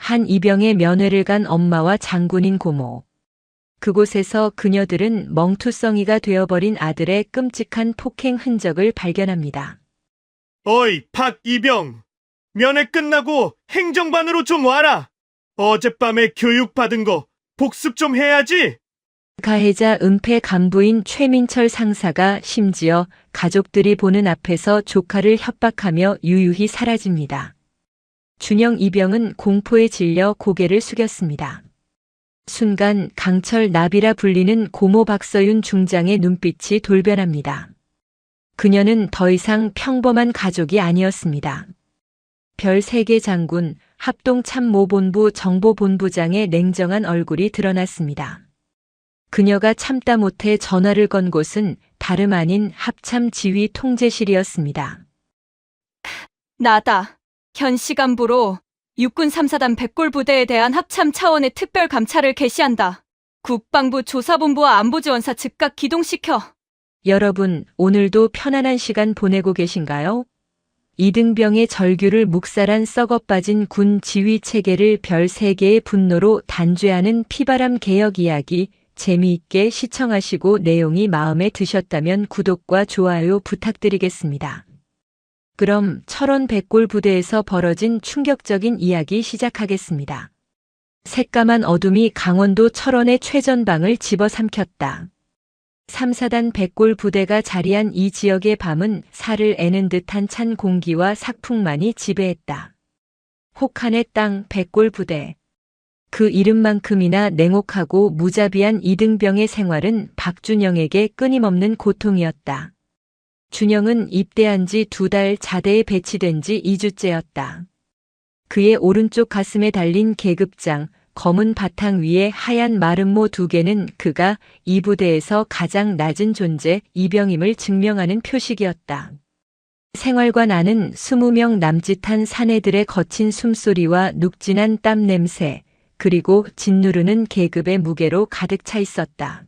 한 이병의 면회를 간 엄마와 장군인 고모. 그곳에서 그녀들은 멍투성이가 되어버린 아들의 끔찍한 폭행 흔적을 발견합니다. 어이, 박이병. 면회 끝나고 행정반으로 좀 와라. 어젯밤에 교육받은 거 복습 좀 해야지. 가해자 은폐 간부인 최민철 상사가 심지어 가족들이 보는 앞에서 조카를 협박하며 유유히 사라집니다. 준영 이병은 공포에 질려 고개를 숙였습니다. 순간 강철 나비라 불리는 고모 박서윤 중장의 눈빛이 돌변합니다. 그녀는 더 이상 평범한 가족이 아니었습니다. 별 3개 장군, 합동참모본부 정보본부장의 냉정한 얼굴이 드러났습니다. 그녀가 참다 못해 전화를 건 곳은 다름 아닌 합참지휘 통제실이었습니다. 나다. 현 시간부로 육군 3사단 백골부대에 대한 합참 차원의 특별 감찰을 개시한다. 국방부 조사본부와 안보지원사 즉각 기동시켜. 여러분, 오늘도 편안한 시간 보내고 계신가요? 이등병의 절규를 묵살한 썩어빠진 군 지휘 체계를 별 3개의 분노로 단죄하는 피바람 개혁 이야기, 재미있게 시청하시고 내용이 마음에 드셨다면 구독과 좋아요 부탁드리겠습니다. 그럼 철원 백골 부대에서 벌어진 충격적인 이야기 시작하겠습니다. 새까만 어둠이 강원도 철원의 최전방을 집어삼켰다. 3사단 백골 부대가 자리한 이 지역의 밤은 살을 애는 듯한 찬 공기와 삭풍만이 지배했다. 혹한의 땅 백골 부대. 그 이름만큼이나 냉혹하고 무자비한 이등병의 생활은 박준영에게 끊임없는 고통이었다. 준영은 입대한 지 2달, 자대에 배치된 지 2주째였다. 그의 오른쪽 가슴에 달린 계급장, 검은 바탕 위에 하얀 마름모 2개는 그가 이 부대에서 가장 낮은 존재, 이병임을 증명하는 표식이었다. 생활관 안은 20명 남짓한 사내들의 거친 숨소리와 눅진한 땀 냄새, 그리고 짓누르는 계급의 무게로 가득 차 있었다.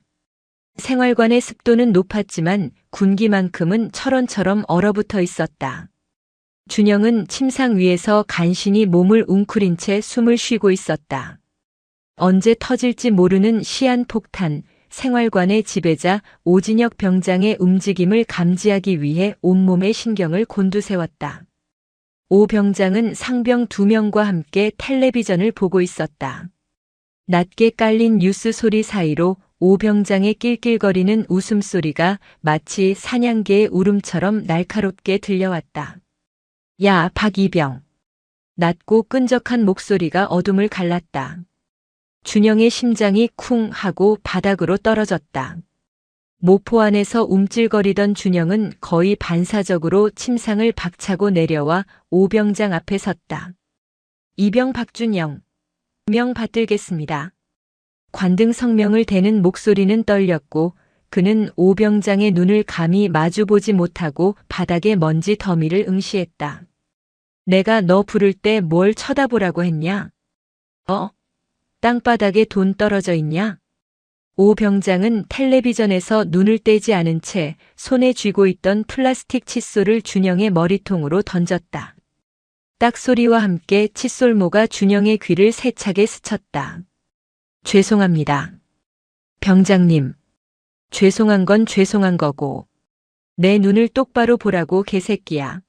생활관의 습도는 높았지만 군기만큼은 철원처럼 얼어붙어 있었다. 준영은 침상 위에서 간신히 몸을 웅크린 채 숨을 쉬고 있었다. 언제 터질지 모르는 시한폭탄, 생활관의 지배자 오진혁 병장의 움직임을 감지하기 위해 온몸의 신경을 곤두세웠다. 오 병장은 상병 2명과 함께 텔레비전을 보고 있었다. 낮게 깔린 뉴스 소리 사이로 오 병장의 낄낄거리는 웃음소리가 마치 사냥개의 울음처럼 날카롭게 들려왔다. 야, 박이병. 낮고 끈적한 목소리가 어둠을 갈랐다. 준영의 심장이 쿵 하고 바닥으로 떨어졌다. 모포 안에서 움찔거리던 준영은 거의 반사적으로 침상을 박차고 내려와 오병장 앞에 섰다. 이병 박준영. 명 받들겠습니다. 관등 성명을 대는 목소리는 떨렸고 그는 오병장의 눈을 감히 마주보지 못하고 바닥에 먼지 더미를 응시했다. 내가 너 부를 때 뭘 쳐다보라고 했냐? 땅바닥에 돈 떨어져 있냐? 오 병장은 텔레비전에서 눈을 떼지 않은 채 손에 쥐고 있던 플라스틱 칫솔을 준영의 머리통으로 던졌다. 딱 소리와 함께 칫솔모가 준영의 귀를 세차게 스쳤다. 죄송합니다. 병장님. 죄송한 건 죄송한 거고. 내 눈을 똑바로 보라고 개새끼야.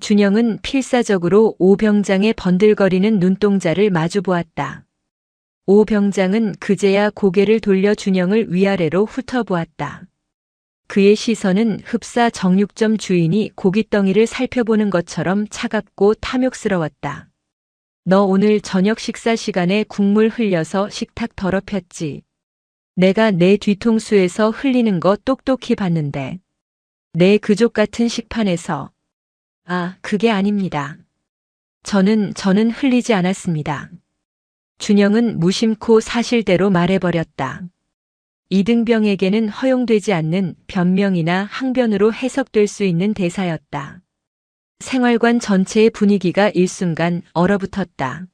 준영은 필사적으로 오 병장의 번들거리는 눈동자를 마주보았다. 오 병장은 그제야 고개를 돌려 준영을 위아래로 훑어보았다. 그의 시선은 흡사 정육점 주인이 고깃덩이를 살펴보는 것처럼 차갑고 탐욕스러웠다. 너 오늘 저녁 식사 시간에 국물 흘려서 식탁 더럽혔지. 내가 내 뒤통수에서 흘리는 거 똑똑히 봤는데. 내 그족 같은 식판에서. 그게 아닙니다. 저는 흘리지 않았습니다. 준영은 무심코 사실대로 말해버렸다. 이등병에게는 허용되지 않는 변명이나 항변으로 해석될 수 있는 대사였다. 생활관 전체의 분위기가 일순간 얼어붙었다.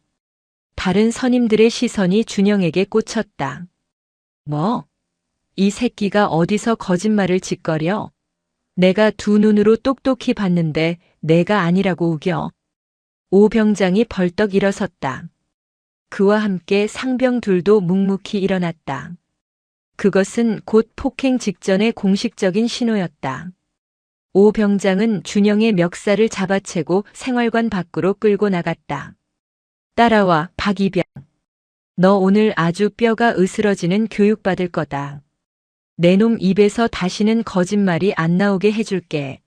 다른 선임들의 시선이 준영에게 꽂혔다. 뭐? 이 새끼가 어디서 거짓말을 짓거려? 내가 두 눈으로 똑똑히 봤는데 내가 아니라고 우겨. 오 병장이 벌떡 일어섰다. 그와 함께 상병 둘도 묵묵히 일어났다. 그것은 곧 폭행 직전의 공식적인 신호였다. 오 병장은 준영의 멱살을 잡아채고 생활관 밖으로 끌고 나갔다. 따라와, 박이병. 너 오늘 아주 뼈가 으스러지는 교육받을 거다. 내 놈 입에서 다시는 거짓말이 안 나오게 해줄게.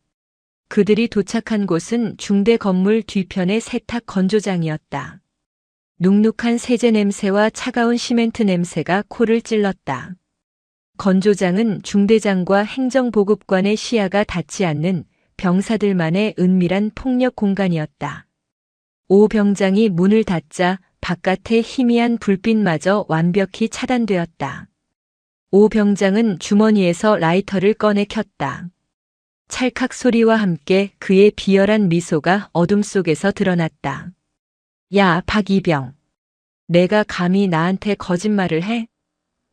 그들이 도착한 곳은 중대 건물 뒤편의 세탁 건조장이었다. 눅눅한 세제 냄새와 차가운 시멘트 냄새가 코를 찔렀다. 건조장은 중대장과 행정보급관의 시야가 닿지 않는 병사들만의 은밀한 폭력 공간이었다. 오 병장이 문을 닫자 바깥의 희미한 불빛마저 완벽히 차단되었다. 오 병장은 주머니에서 라이터를 꺼내 켰다. 찰칵 소리와 함께 그의 비열한 미소가 어둠 속에서 드러났다. 야, 박이병. 내가 감히 나한테 거짓말을 해?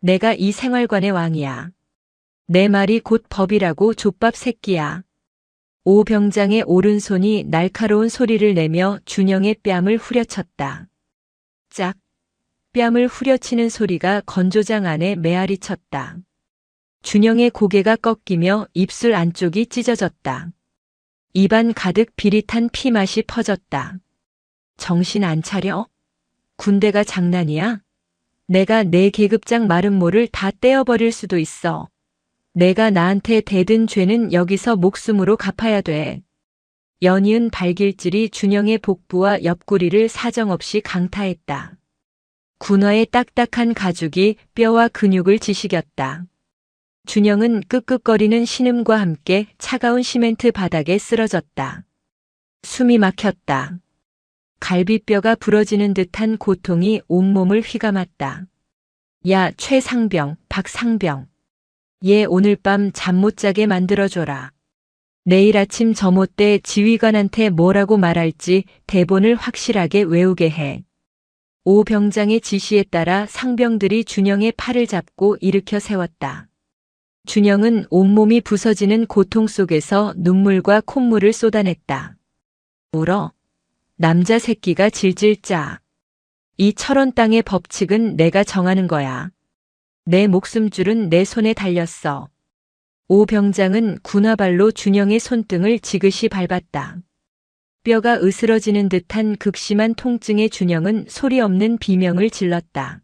내가 이 생활관의 왕이야. 내 말이 곧 법이라고 족밥 새끼야. 오 병장의 오른손이 날카로운 소리를 내며 준영의 뺨을 후려쳤다. 짝. 뺨을 후려치는 소리가 건조장 안에 메아리 쳤다. 준영의 고개가 꺾이며 입술 안쪽이 찢어졌다. 입안 가득 비릿한 피맛이 퍼졌다. 정신 안 차려? 군대가 장난이야? 내가 내 계급장 마른 모를 다 떼어버릴 수도 있어. 내가 나한테 대든 죄는 여기서 목숨으로 갚아야 돼. 연이은 발길질이 준영의 복부와 옆구리를 사정없이 강타했다. 군화의 딱딱한 가죽이 뼈와 근육을 지식였다. 준영은 끄끄거리는 신음과 함께 차가운 시멘트 바닥에 쓰러졌다. 숨이 막혔다. 갈비뼈가 부러지는 듯한 고통이 온몸을 휘감았다. 야, 최상병, 박상병. 얘 오늘 밤 잠 못 자게 만들어줘라. 내일 아침 점호 때 지휘관한테 뭐라고 말할지 대본을 확실하게 외우게 해. 오 병장의 지시에 따라 상병들이 준영의 팔을 잡고 일으켜 세웠다. 준영은 온몸이 부서지는 고통 속에서 눈물과 콧물을 쏟아냈다. 울어. 남자 새끼가 질질 짜. 이 철원 땅의 법칙은 내가 정하는 거야. 내 목숨줄은 내 손에 달렸어. 오 병장은 군화발로 준영의 손등을 지그시 밟았다. 뼈가 으스러지는 듯한 극심한 통증에 준영은 소리 없는 비명을 질렀다.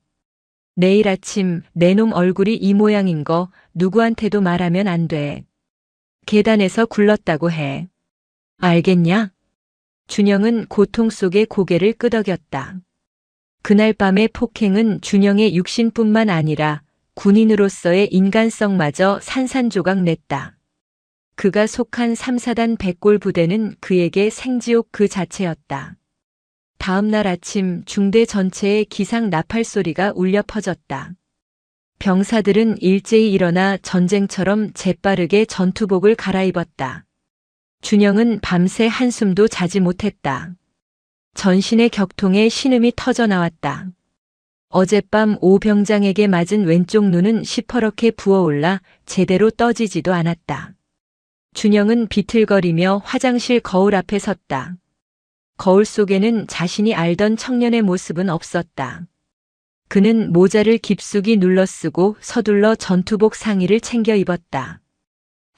내일 아침 내 놈 얼굴이 이 모양인 거 누구한테도 말하면 안 돼. 계단에서 굴렀다고 해. 알겠냐? 준영은 고통 속에 고개를 끄덕였다. 그날 밤의 폭행은 준영의 육신뿐만 아니라 군인으로서의 인간성마저 산산조각 냈다. 그가 속한 3사단 백골 부대는 그에게 생지옥 그 자체였다. 다음 날 아침 중대 전체에 기상 나팔 소리가 울려 퍼졌다. 병사들은 일제히 일어나 전쟁처럼 재빠르게 전투복을 갈아입었다. 준영은 밤새 한숨도 자지 못했다. 전신의 격통에 신음이 터져 나왔다. 어젯밤 오 병장에게 맞은 왼쪽 눈은 시퍼렇게 부어올라 제대로 떠지지도 않았다. 준영은 비틀거리며 화장실 거울 앞에 섰다. 거울 속에는 자신이 알던 청년의 모습은 없었다. 그는 모자를 깊숙이 눌러쓰고 서둘러 전투복 상의를 챙겨 입었다.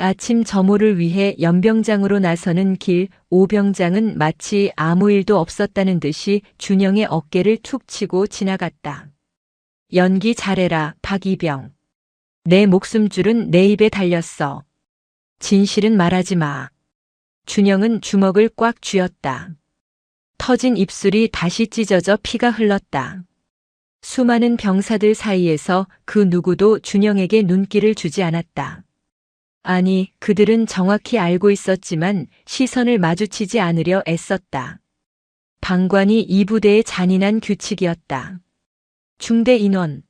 아침 점호를 위해 연병장으로 나서는 길, 오 병장은 마치 아무 일도 없었다는 듯이 준영의 어깨를 툭 치고 지나갔다. 연기 잘해라, 박이병. 내 목숨줄은 내 입에 달렸어. 진실은 말하지 마. 준영은 주먹을 꽉 쥐었다. 터진 입술이 다시 찢어져 피가 흘렀다. 수많은 병사들 사이에서 그 누구도 준영에게 눈길을 주지 않았다. 아니, 그들은 정확히 알고 있었지만 시선을 마주치지 않으려 애썼다. 방관이 이 부대의 잔인한 규칙이었다. 중대 인원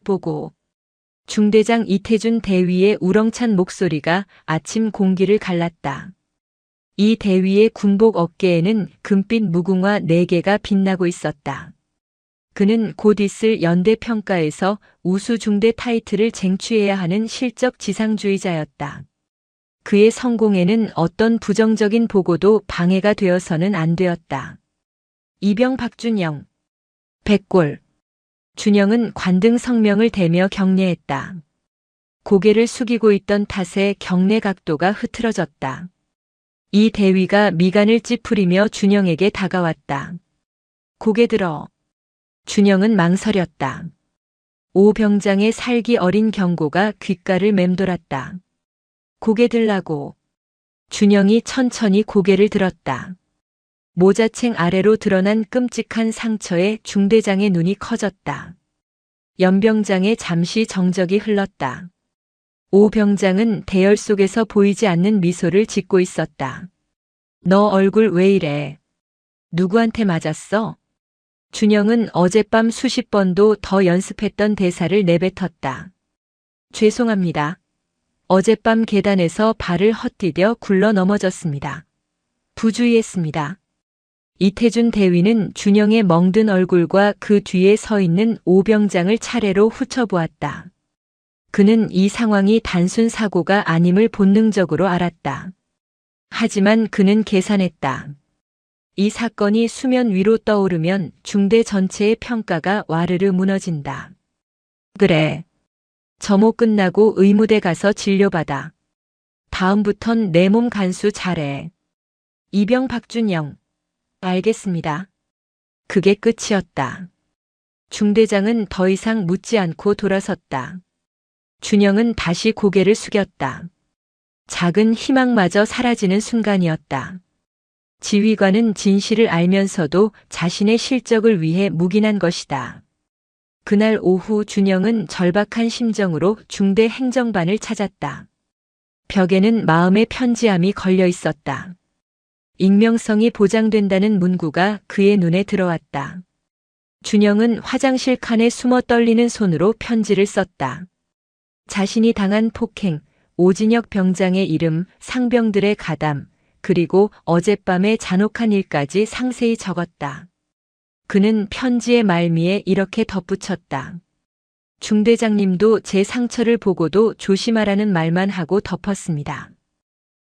보고. 중대장 이태준 대위의 우렁찬 목소리가 아침 공기를 갈랐다. 이 대위의 군복 어깨에는 금빛 무궁화 4개가 빛나고 있었다. 그는 곧 있을 연대평가에서 우수 중대 타이틀을 쟁취해야 하는 실적 지상주의자였다. 그의 성공에는 어떤 부정적인 보고도 방해가 되어서는 안 되었다. 이병 박준영. 백골. 준영은 관등 성명을 대며 경례했다. 고개를 숙이고 있던 탓에 경례 각도가 흐트러졌다. 이 대위가 미간을 찌푸리며 준영에게 다가왔다. 고개 들어. 준영은 망설였다. 오 병장의 살기 어린 경고가 귓가를 맴돌았다. 고개 들라고. 준영이 천천히 고개를 들었다. 모자챙 아래로 드러난 끔찍한 상처에 중대장의 눈이 커졌다. 연병장에 잠시 정적이 흘렀다. 오 병장은 대열 속에서 보이지 않는 미소를 짓고 있었다. 너 얼굴 왜 이래? 누구한테 맞았어? 준영은 어젯밤 수십 번도 더 연습했던 대사를 내뱉었다. 죄송합니다. 어젯밤 계단에서 발을 헛디뎌 굴러 넘어졌습니다. 부주의했습니다. 이태준 대위는 준영의 멍든 얼굴과 그 뒤에 서 있는 오병장을 차례로 훑어보았다. 그는 이 상황이 단순 사고가 아님을 본능적으로 알았다. 하지만 그는 계산했다. 이 사건이 수면 위로 떠오르면 중대 전체의 평가가 와르르 무너진다. 그래. 점호 끝나고 의무대 가서 진료받아. 다음부턴 내 몸 간수 잘해. 이병 박준영. 알겠습니다. 그게 끝이었다. 중대장은 더 이상 묻지 않고 돌아섰다. 준영은 다시 고개를 숙였다. 작은 희망마저 사라지는 순간이었다. 지휘관은 진실을 알면서도 자신의 실적을 위해 묵인한 것이다. 그날 오후 준영은 절박한 심정으로 중대 행정반을 찾았다. 벽에는 마음의 편지함이 걸려 있었다. 익명성이 보장된다는 문구가 그의 눈에 들어왔다. 준영은 화장실 칸에 숨어 떨리는 손으로 편지를 썼다. 자신이 당한 폭행, 오진혁 병장의 이름, 상병들의 가담, 그리고 어젯밤의 잔혹한 일까지 상세히 적었다. 그는 편지의 말미에 이렇게 덧붙였다. 중대장님도 제 상처를 보고도 조심하라는 말만 하고 덮었습니다.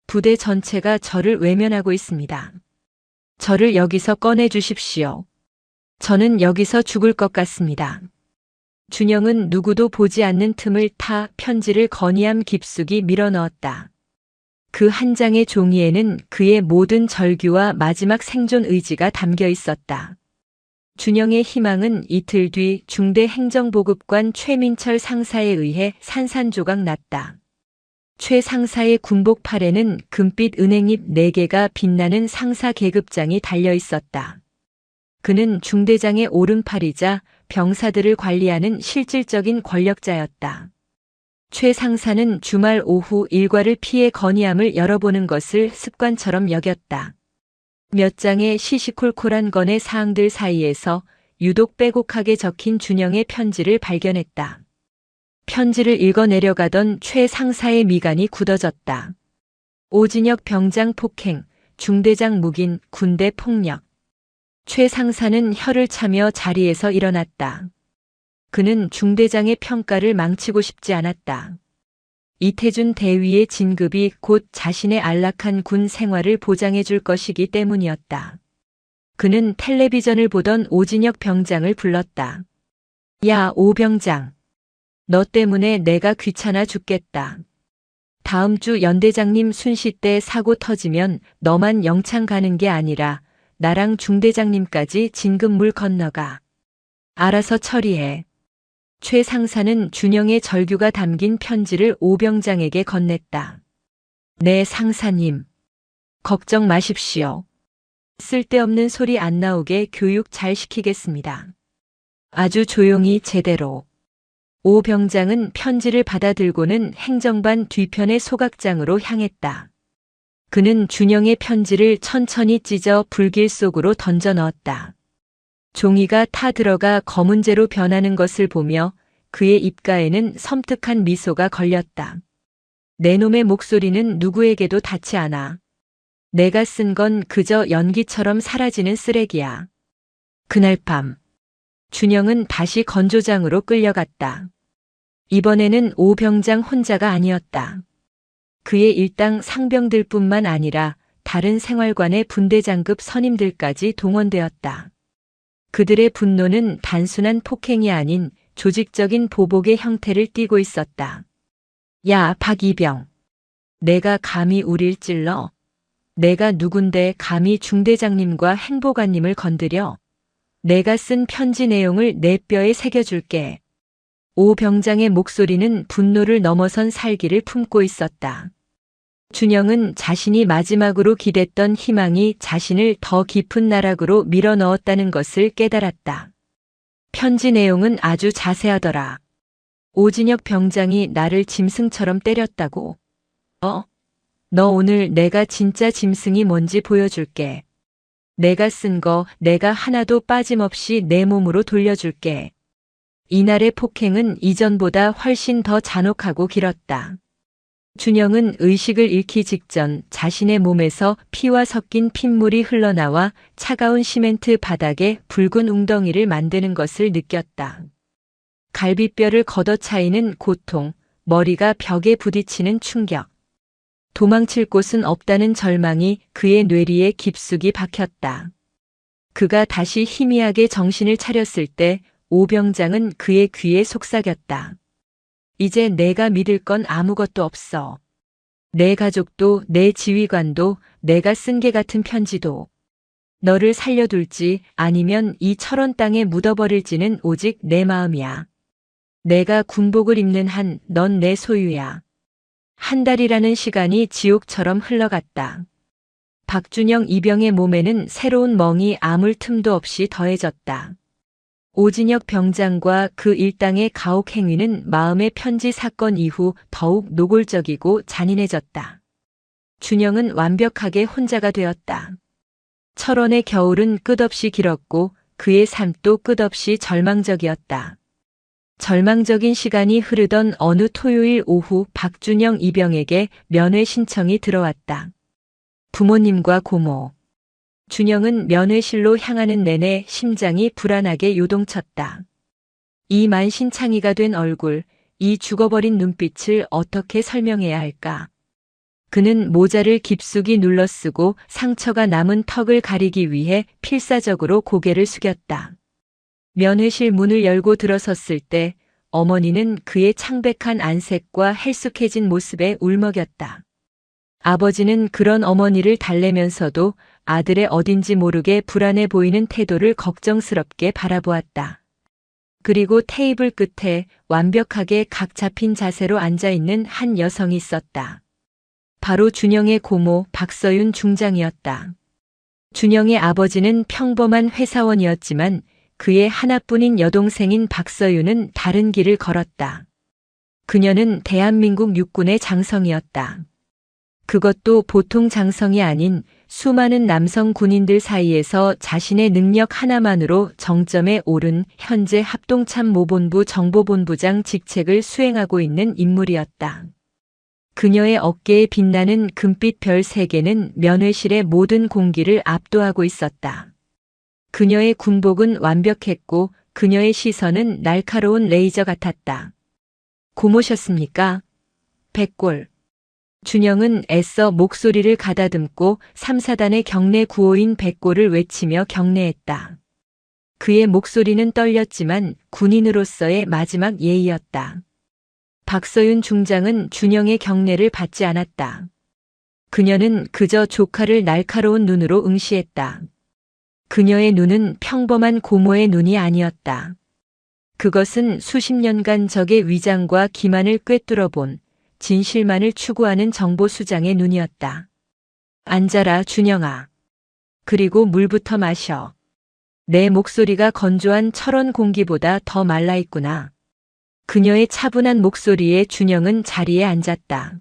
부대 전체가 저를 외면하고 있습니다. 저를 여기서 꺼내 주십시오. 저는 여기서 죽을 것 같습니다. 준영은 누구도 보지 않는 틈을 타 편지를 건의함 깊숙이 밀어넣었다. 그 한 장의 종이에는 그의 모든 절규와 마지막 생존 의지가 담겨 있었다. 준영의 희망은 이틀 뒤 중대 행정보급관 최민철 상사에 의해 산산조각 났다. 최 상사의 군복 팔에는 금빛 은행잎 4개가 빛나는 상사 계급장이 달려 있었다. 그는 중대장의 오른팔이자 병사들을 관리하는 실질적인 권력자였다. 최 상사는 주말 오후 일과를 피해 건의함을 열어보는 것을 습관처럼 여겼다. 몇 장의 시시콜콜한 건의 사항들 사이에서 유독 빼곡하게 적힌 준영의 편지를 발견했다. 편지를 읽어 내려가던 최 상사의 미간이 굳어졌다. 오진혁 병장 폭행, 중대장 묵인, 군대 폭력. 최 상사는 혀를 차며 자리에서 일어났다. 그는 중대장의 평가를 망치고 싶지 않았다. 이태준 대위의 진급이 곧 자신의 안락한 군 생활을 보장해 줄 것이기 때문이었다. 그는 텔레비전을 보던 오진혁 병장을 불렀다. 야, 오 병장. 너 때문에 내가 귀찮아 죽겠다. 다음 주 연대장님 순시 때 사고 터지면 너만 영창 가는 게 아니라 나랑 중대장님까지 진급물 건너가. 알아서 처리해. 최 상사는 준영의 절규가 담긴 편지를 오 병장에게 건넸다. 네, 상사님. 걱정 마십시오. 쓸데없는 소리 안 나오게 교육 잘 시키겠습니다. 아주 조용히 제대로. 오 병장은 편지를 받아들고는 행정반 뒤편의 소각장으로 향했다. 그는 준영의 편지를 천천히 찢어 불길 속으로 던져 넣었다. 종이가 타 들어가 검은재로 변하는 것을 보며 그의 입가에는 섬뜩한 미소가 걸렸다. 내 놈의 목소리는 누구에게도 닿지 않아. 내가 쓴 건 그저 연기처럼 사라지는 쓰레기야. 그날 밤, 준영은 다시 건조장으로 끌려갔다. 이번에는 오 병장 혼자가 아니었다. 그의 일당 상병들뿐만 아니라 다른 생활관의 분대장급 선임들까지 동원되었다. 그들의 분노는 단순한 폭행이 아닌 조직적인 보복의 형태를 띠고 있었다. 야, 박이병. 내가 감히 우릴 찔러? 내가 누군데 감히 중대장님과 행보관님을 건드려? 내가 쓴 편지 내용을 내 뼈에 새겨줄게. 오 병장의 목소리는 분노를 넘어선 살기를 품고 있었다. 준영은 자신이 마지막으로 기댔던 희망이 자신을 더 깊은 나락으로 밀어넣었다는 것을 깨달았다. 편지 내용은 아주 자세하더라. 오진혁 병장이 나를 짐승처럼 때렸다고. 너 오늘 내가 진짜 짐승이 뭔지 보여줄게. 내가 쓴 거 내가 하나도 빠짐없이 내 몸으로 돌려줄게. 이날의 폭행은 이전보다 훨씬 더 잔혹하고 길었다. 준영은 의식을 잃기 직전 자신의 몸에서 피와 섞인 핏물이 흘러나와 차가운 시멘트 바닥에 붉은 웅덩이를 만드는 것을 느꼈다. 갈비뼈를 걷어차이는 고통, 머리가 벽에 부딪히는 충격. 도망칠 곳은 없다는 절망이 그의 뇌리에 깊숙이 박혔다. 그가 다시 희미하게 정신을 차렸을 때 오병장은 그의 귀에 속삭였다. 이제 내가 믿을 건 아무것도 없어. 내 가족도 내 지휘관도 내가 쓴 개 같은 편지도. 너를 살려둘지 아니면 이 철원 땅에 묻어버릴지는 오직 내 마음이야. 내가 군복을 입는 한 넌 내 소유야. 한 달이라는 시간이 지옥처럼 흘러갔다. 박준영 이병의 몸에는 새로운 멍이 아물 틈도 없이 더해졌다. 오진혁 병장과 그 일당의 가혹 행위는 마음의 편지 사건 이후 더욱 노골적이고 잔인해졌다. 준영은 완벽하게 혼자가 되었다. 철원의 겨울은 끝없이 길었고 그의 삶도 끝없이 절망적이었다. 절망적인 시간이 흐르던 어느 토요일 오후 박준영 이병에게 면회 신청이 들어왔다. 부모님과 고모. 준영은 면회실로 향하는 내내 심장이 불안하게 요동쳤다. 이 만신창이가 된 얼굴, 이 죽어버린 눈빛을 어떻게 설명해야 할까? 그는 모자를 깊숙이 눌러쓰고 상처가 남은 턱을 가리기 위해 필사적으로 고개를 숙였다. 면회실 문을 열고 들어섰을 때 어머니는 그의 창백한 안색과 헬쑥해진 모습에 울먹였다. 아버지는 그런 어머니를 달래면서도 아들의 어딘지 모르게 불안해 보이는 태도를 걱정스럽게 바라보았다. 그리고 테이블 끝에 완벽하게 각 잡힌 자세로 앉아있는 한 여성이 있었다. 바로 준영의 고모 박서윤 중장이었다. 준영의 아버지는 평범한 회사원이었지만 그의 하나뿐인 여동생인 박서윤은 다른 길을 걸었다. 그녀는 대한민국 육군의 장성이었다. 그것도 보통 장성이 아닌 수많은 남성 군인들 사이에서 자신의 능력 하나만으로 정점에 오른 현재 합동참모본부 정보본부장 직책을 수행하고 있는 인물이었다. 그녀의 어깨에 빛나는 금빛 별 3개는 면회실의 모든 공기를 압도하고 있었다. 그녀의 군복은 완벽했고 그녀의 시선은 날카로운 레이저 같았다. 고모셨습니까? 백골. 준영은 애써 목소리를 가다듬고 3, 4단의 경례 구호인 백골을 외치며 경례했다. 그의 목소리는 떨렸지만 군인으로서의 마지막 예의였다. 박서윤 중장은 준영의 경례를 받지 않았다. 그녀는 그저 조카를 날카로운 눈으로 응시했다. 그녀의 눈은 평범한 고모의 눈이 아니었다. 그것은 수십 년간 적의 위장과 기만을 꿰뚫어 본 진실만을 추구하는 정보수장의 눈이었다. 앉아라, 준영아. 그리고 물부터 마셔. 내 목소리가 건조한 철원 공기보다 더 말라있구나. 그녀의 차분한 목소리에 준영은 자리에 앉았다.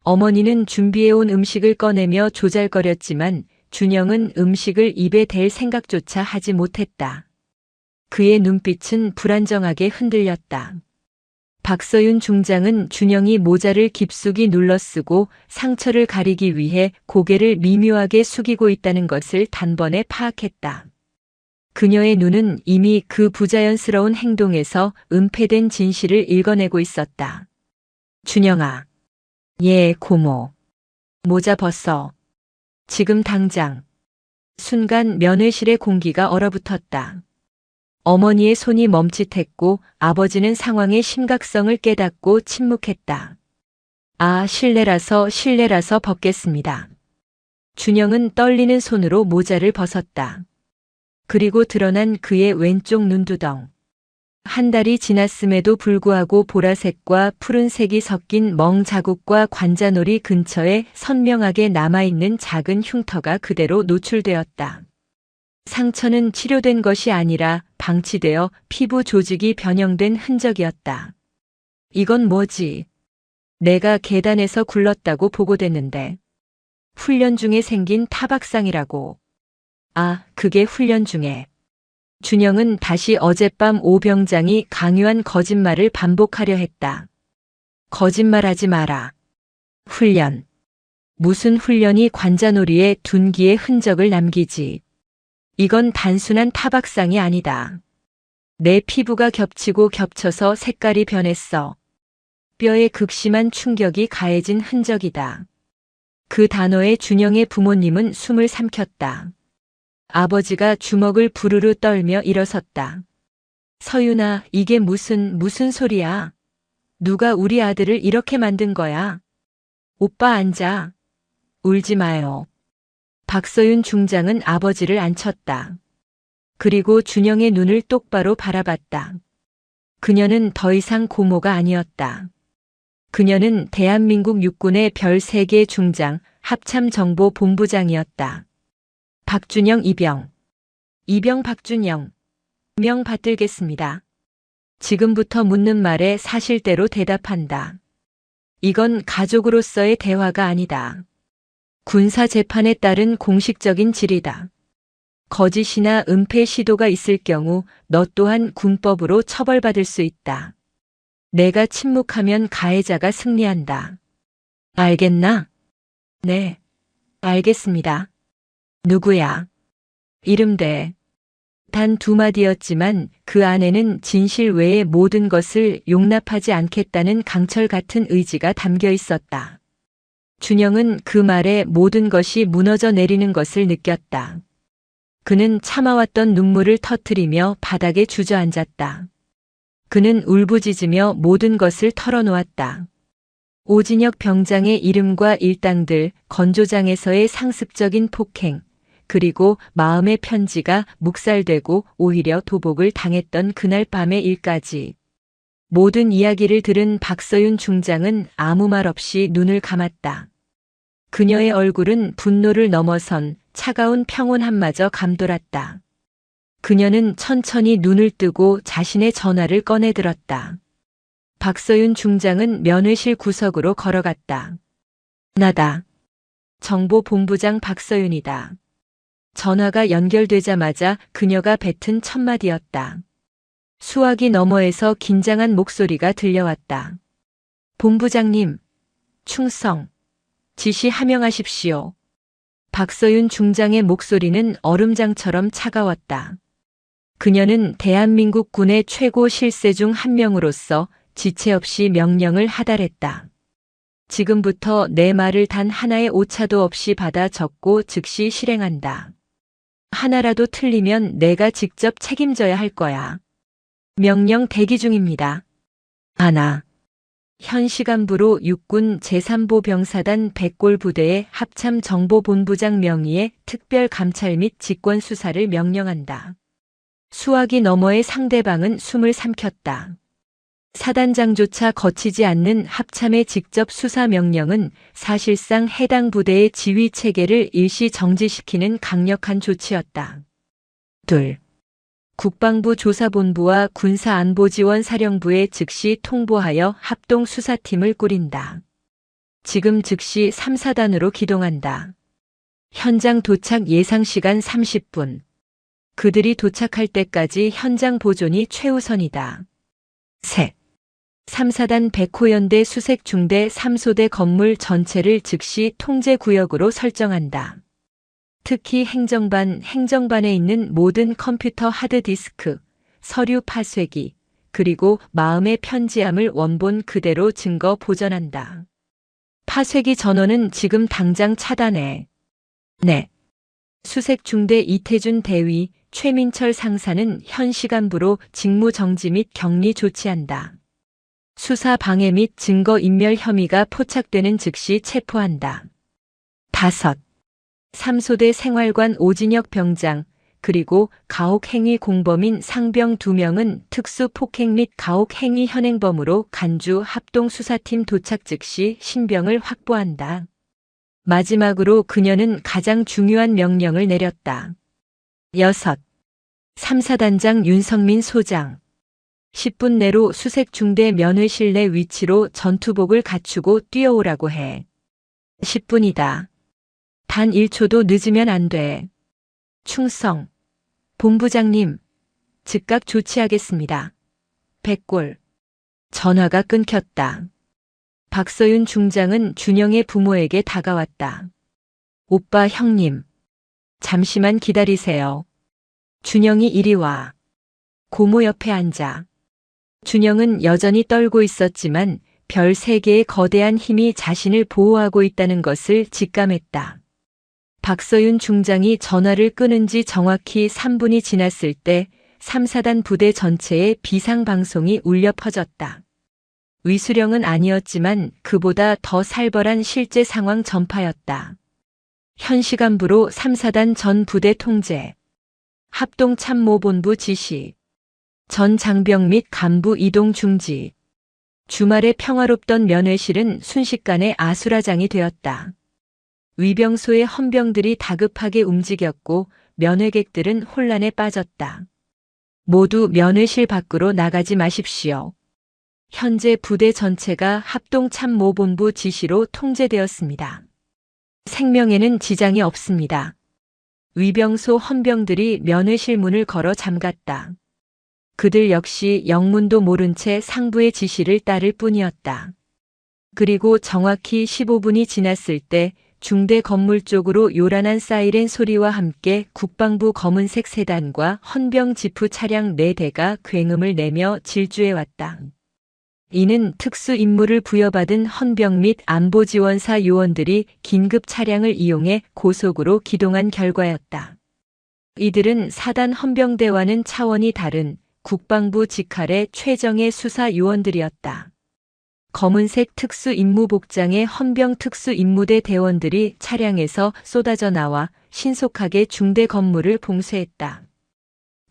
어머니는 준비해온 음식을 꺼내며 조잘거렸지만 준영은 음식을 입에 댈 생각조차 하지 못했다. 그의 눈빛은 불안정하게 흔들렸다. 박서윤 중장은 준영이 모자를 깊숙이 눌러쓰고 상처를 가리기 위해 고개를 미묘하게 숙이고 있다는 것을 단번에 파악했다. 그녀의 눈은 이미 그 부자연스러운 행동에서 은폐된 진실을 읽어내고 있었다. 준영아. 예, 고모. 모자 벗어. 지금 당장. 순간 면회실의 공기가 얼어붙었다. 어머니의 손이 멈칫했고 아버지는 상황의 심각성을 깨닫고 침묵했다. 아, 실례라서 벗겠습니다. 준영은 떨리는 손으로 모자를 벗었다. 그리고 드러난 그의 왼쪽 눈두덩. 한 달이 지났음에도 불구하고 보라색과 푸른색이 섞인 멍 자국과 관자놀이 근처에 선명하게 남아있는 작은 흉터가 그대로 노출되었다. 상처는 치료된 것이 아니라 방치되어 피부 조직이 변형된 흔적이었다. 이건 뭐지? 내가 계단에서 굴렀다고 보고됐는데. 훈련 중에 생긴 타박상이라고. 아, 그게 훈련 중에. 준영은 다시 어젯밤 오 병장이 강요한 거짓말을 반복하려 했다. 거짓말하지 마라. 훈련. 무슨 훈련이 관자놀이에 둔기의 흔적을 남기지. 이건 단순한 타박상이 아니다. 내 피부가 겹치고 겹쳐서 색깔이 변했어. 뼈에 극심한 충격이 가해진 흔적이다. 그 단어에 준영의 부모님은 숨을 삼켰다. 아버지가 주먹을 부르르 떨며 일어섰다. 서윤아, 이게 무슨 소리야? 누가 우리 아들을 이렇게 만든 거야? 오빠 앉아. 울지 마요. 박서윤 중장은 아버지를 안쳤다. 그리고 준영의 눈을 똑바로 바라봤다. 그녀는 더 이상 고모가 아니었다. 그녀는 대한민국 육군의 별 3개 중장 합참정보본부장이었다. 박준영 이병. 이병 박준영. 명 받들겠습니다. 지금부터 묻는 말에 사실대로 대답한다. 이건 가족으로서의 대화가 아니다. 군사 재판에 따른 공식적인 질이다. 거짓이나 은폐 시도가 있을 경우 너 또한 군법으로 처벌받을 수 있다. 내가 침묵하면 가해자가 승리한다. 알겠나? 네, 알겠습니다. 누구야? 이름대. 단 2마디였지만 그 안에는 진실 외의 모든 것을 용납하지 않겠다는 강철 같은 의지가 담겨 있었다. 준영은 그 말에 모든 것이 무너져 내리는 것을 느꼈다. 그는 참아왔던 눈물을 터뜨리며 바닥에 주저앉았다. 그는 울부짖으며 모든 것을 털어놓았다. 오진혁 병장의 이름과 일당들, 건조장에서의 상습적인 폭행, 그리고 마음의 편지가 묵살되고 오히려 도복을 당했던 그날 밤의 일까지. 모든 이야기를 들은 박서윤 중장은 아무 말 없이 눈을 감았다. 그녀의 얼굴은 분노를 넘어선 차가운 평온함마저 감돌았다. 그녀는 천천히 눈을 뜨고 자신의 전화를 꺼내들었다. 박서윤 중장은 면회실 구석으로 걸어갔다. 나다. 정보본부장 박서윤이다. 전화가 연결되자마자 그녀가 뱉은 첫 마디였다. 수화기 너머에서 긴장한 목소리가 들려왔다. 본부장님, 충성, 지시 하명하십시오. 박서윤 중장의 목소리는 얼음장처럼 차가웠다. 그녀는 대한민국 군의 최고 실세 중 한 명으로서 지체 없이 명령을 하달했다. 지금부터 내 말을 단 하나의 오차도 없이 받아 적고 즉시 실행한다. 하나라도 틀리면 내가 직접 책임져야 할 거야. 명령 대기 중입니다. 하나. 현 시간부로 육군 제3보병사단 백골 부대의 합참정보본부장 명의의 특별감찰 및 직권수사를 명령한다. 수화기 너머의 상대방은 숨을 삼켰다. 사단장조차 거치지 않는 합참의 직접 수사 명령은 사실상 해당 부대의 지휘 체계를 일시 정지시키는 강력한 조치였다. 2. 국방부 조사본부와 군사안보지원사령부에 즉시 통보하여 합동수사팀을 꾸린다. 지금 즉시 3사단으로 기동한다. 현장 도착 예상시간 30분. 그들이 도착할 때까지 현장 보존이 최우선이다. 셋. 3사단 백호연대 수색중대 3소대 건물 전체를 즉시 통제구역으로 설정한다. 특히 행정반에 있는 모든 컴퓨터 하드디스크, 서류 파쇄기, 그리고 마음의 편지함을 원본 그대로 증거 보존한다. 파쇄기 전원은 지금 당장 차단해. 네. 수색중대 이태준 대위, 최민철 상사는 현 시간부로 직무 정지 및 격리 조치한다. 수사 방해 및 증거 인멸 혐의가 포착되는 즉시 체포한다. 5. 3소대 생활관 오진혁 병장 그리고 가혹행위 공범인 상병 2명은 특수폭행 및 가혹행위 현행범으로 간주 합동수사팀 도착 즉시 신병을 확보한다. 마지막으로 그녀는 가장 중요한 명령을 내렸다. 6. 3사단장 윤성민 소장 10분 내로 수색중대 면회실 내 위치로 전투복을 갖추고 뛰어오라고 해. 10분이다. 단 1초도 늦으면 안 돼. 충성. 본부장님, 즉각 조치하겠습니다. 백골. 전화가 끊겼다. 박서윤 중장은 준영의 부모에게 다가왔다. 오빠 형님. 잠시만 기다리세요. 준영이 이리 와. 고모 옆에 앉아. 준영은 여전히 떨고 있었지만 별 3개의 거대한 힘이 자신을 보호하고 있다는 것을 직감했다. 박서윤 중장이 전화를 끊은 지 정확히 3분이 지났을 때 3사단 부대 전체에 비상방송이 울려 퍼졌다. 위수령은 아니었지만 그보다 더 살벌한 실제 상황 전파였다. 현 시간부로 3사단 전 부대 통제, 합동참모본부 지시, 전 장병 및 간부 이동 중지. 주말에 평화롭던 면회실은 순식간에 아수라장이 되었다. 위병소의 헌병들이 다급하게 움직였고 면회객들은 혼란에 빠졌다. 모두 면회실 밖으로 나가지 마십시오. 현재 부대 전체가 합동참모본부 지시로 통제되었습니다. 생명에는 지장이 없습니다. 위병소 헌병들이 면회실 문을 걸어 잠갔다. 그들 역시 영문도 모른 채 상부의 지시를 따를 뿐이었다. 그리고 정확히 15분이 지났을 때 중대 건물 쪽으로 요란한 사이렌 소리와 함께 국방부 검은색 세단과 헌병 지프 차량 4대가 굉음을 내며 질주해왔다. 이는 특수 임무를 부여받은 헌병 및 안보지원사 요원들이 긴급 차량을 이용해 고속으로 기동한 결과였다. 이들은 사단 헌병대와는 차원이 다른 국방부 직할의 최정예 수사 요원들이었다. 검은색 특수임무복장의 헌병 특수임무대 대원들이 차량에서 쏟아져 나와 신속하게 중대 건물을 봉쇄했다.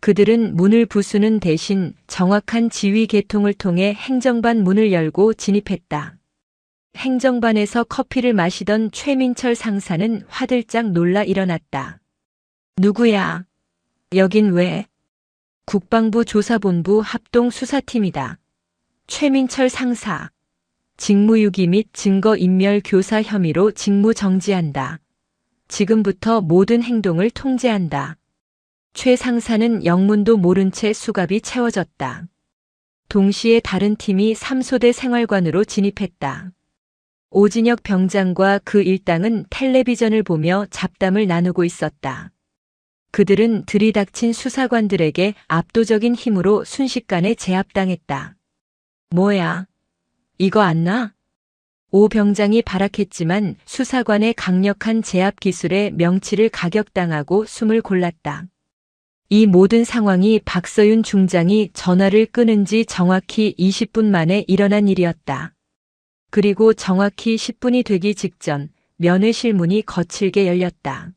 그들은 문을 부수는 대신 정확한 지휘 계통을 통해 행정반 문을 열고 진입했다. 행정반에서 커피를 마시던 최민철 상사는 화들짝 놀라 일어났다. 누구야? 여긴 왜? 국방부 조사본부 합동수사팀이다. 최민철 상사. 직무유기 및 증거인멸 교사 혐의로 직무 정지한다. 지금부터 모든 행동을 통제한다. 최 상사는 영문도 모른 채 수갑이 채워졌다. 동시에 다른 팀이 3소대 생활관으로 진입했다. 오진혁 병장과 그 일당은 텔레비전을 보며 잡담을 나누고 있었다. 그들은 들이닥친 수사관들에게 압도적인 힘으로 순식간에 제압당했다. 뭐야? 이거 안 나? 오 병장이 발악했지만 수사관의 강력한 제압 기술에 명치를 가격당하고 숨을 골랐다. 이 모든 상황이 박서윤 중장이 전화를 끊은 지 정확히 20분 만에 일어난 일이었다. 그리고 정확히 10분이 되기 직전 면회실 문이 거칠게 열렸다.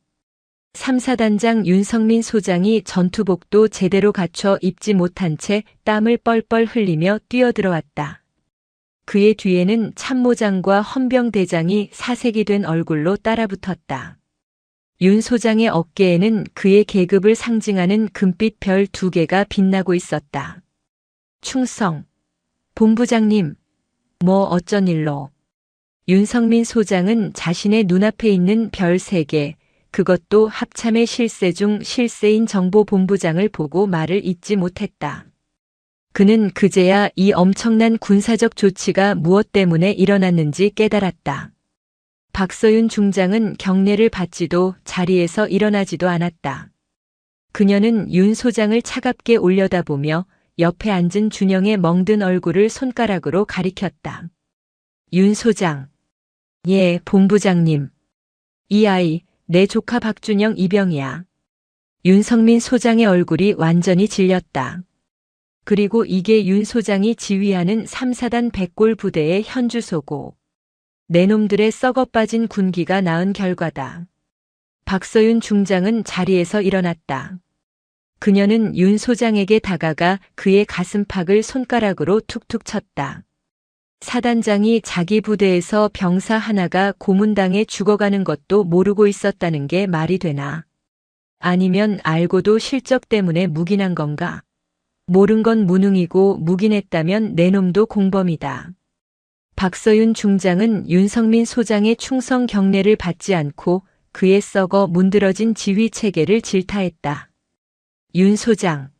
3사단장 윤성민 소장이 전투복도 제대로 갖춰 입지 못한 채 땀을 뻘뻘 흘리며 뛰어들어왔다. 그의 뒤에는 참모장과 헌병대장이 사색이 된 얼굴로 따라붙었다. 윤 소장의 어깨에는 그의 계급을 상징하는 금빛 별 2개가 빛나고 있었다. 충성. 본부장님. 뭐 어쩐 일로. 윤성민 소장은 자신의 눈앞에 있는 별 3개, 그것도 합참의 실세 중 실세인 정보본부장을 보고 말을 잇지 못했다. 그는 그제야 이 엄청난 군사적 조치가 무엇 때문에 일어났는지 깨달았다. 박서윤 중장은 경례를 받지도 자리에서 일어나지도 않았다. 그녀는 윤 소장을 차갑게 올려다보며 옆에 앉은 준영의 멍든 얼굴을 손가락으로 가리켰다. 윤 소장. 예, 본부장님. 이 아이, 내 조카 박준영 이병이야. 윤성민 소장의 얼굴이 완전히 질렸다. 그리고 이게 윤 소장이 지휘하는 3사단 백골 부대의 현주소고 내 놈들의 썩어 빠진 군기가 낳은 결과다. 박서윤 중장은 자리에서 일어났다. 그녀는 윤 소장에게 다가가 그의 가슴팍을 손가락으로 툭툭 쳤다. 사단장이 자기 부대에서 병사 하나가 고문당해 죽어가는 것도 모르고 있었다는 게 말이 되나? 아니면 알고도 실적 때문에 묵인한 건가? 모른 건 무능이고 묵인했다면 내 놈도 공범이다. 박서윤 중장은 윤성민 소장의 충성 경례를 받지 않고 그의 썩어 문드러진 지휘 체계를 질타했다. 윤 소장,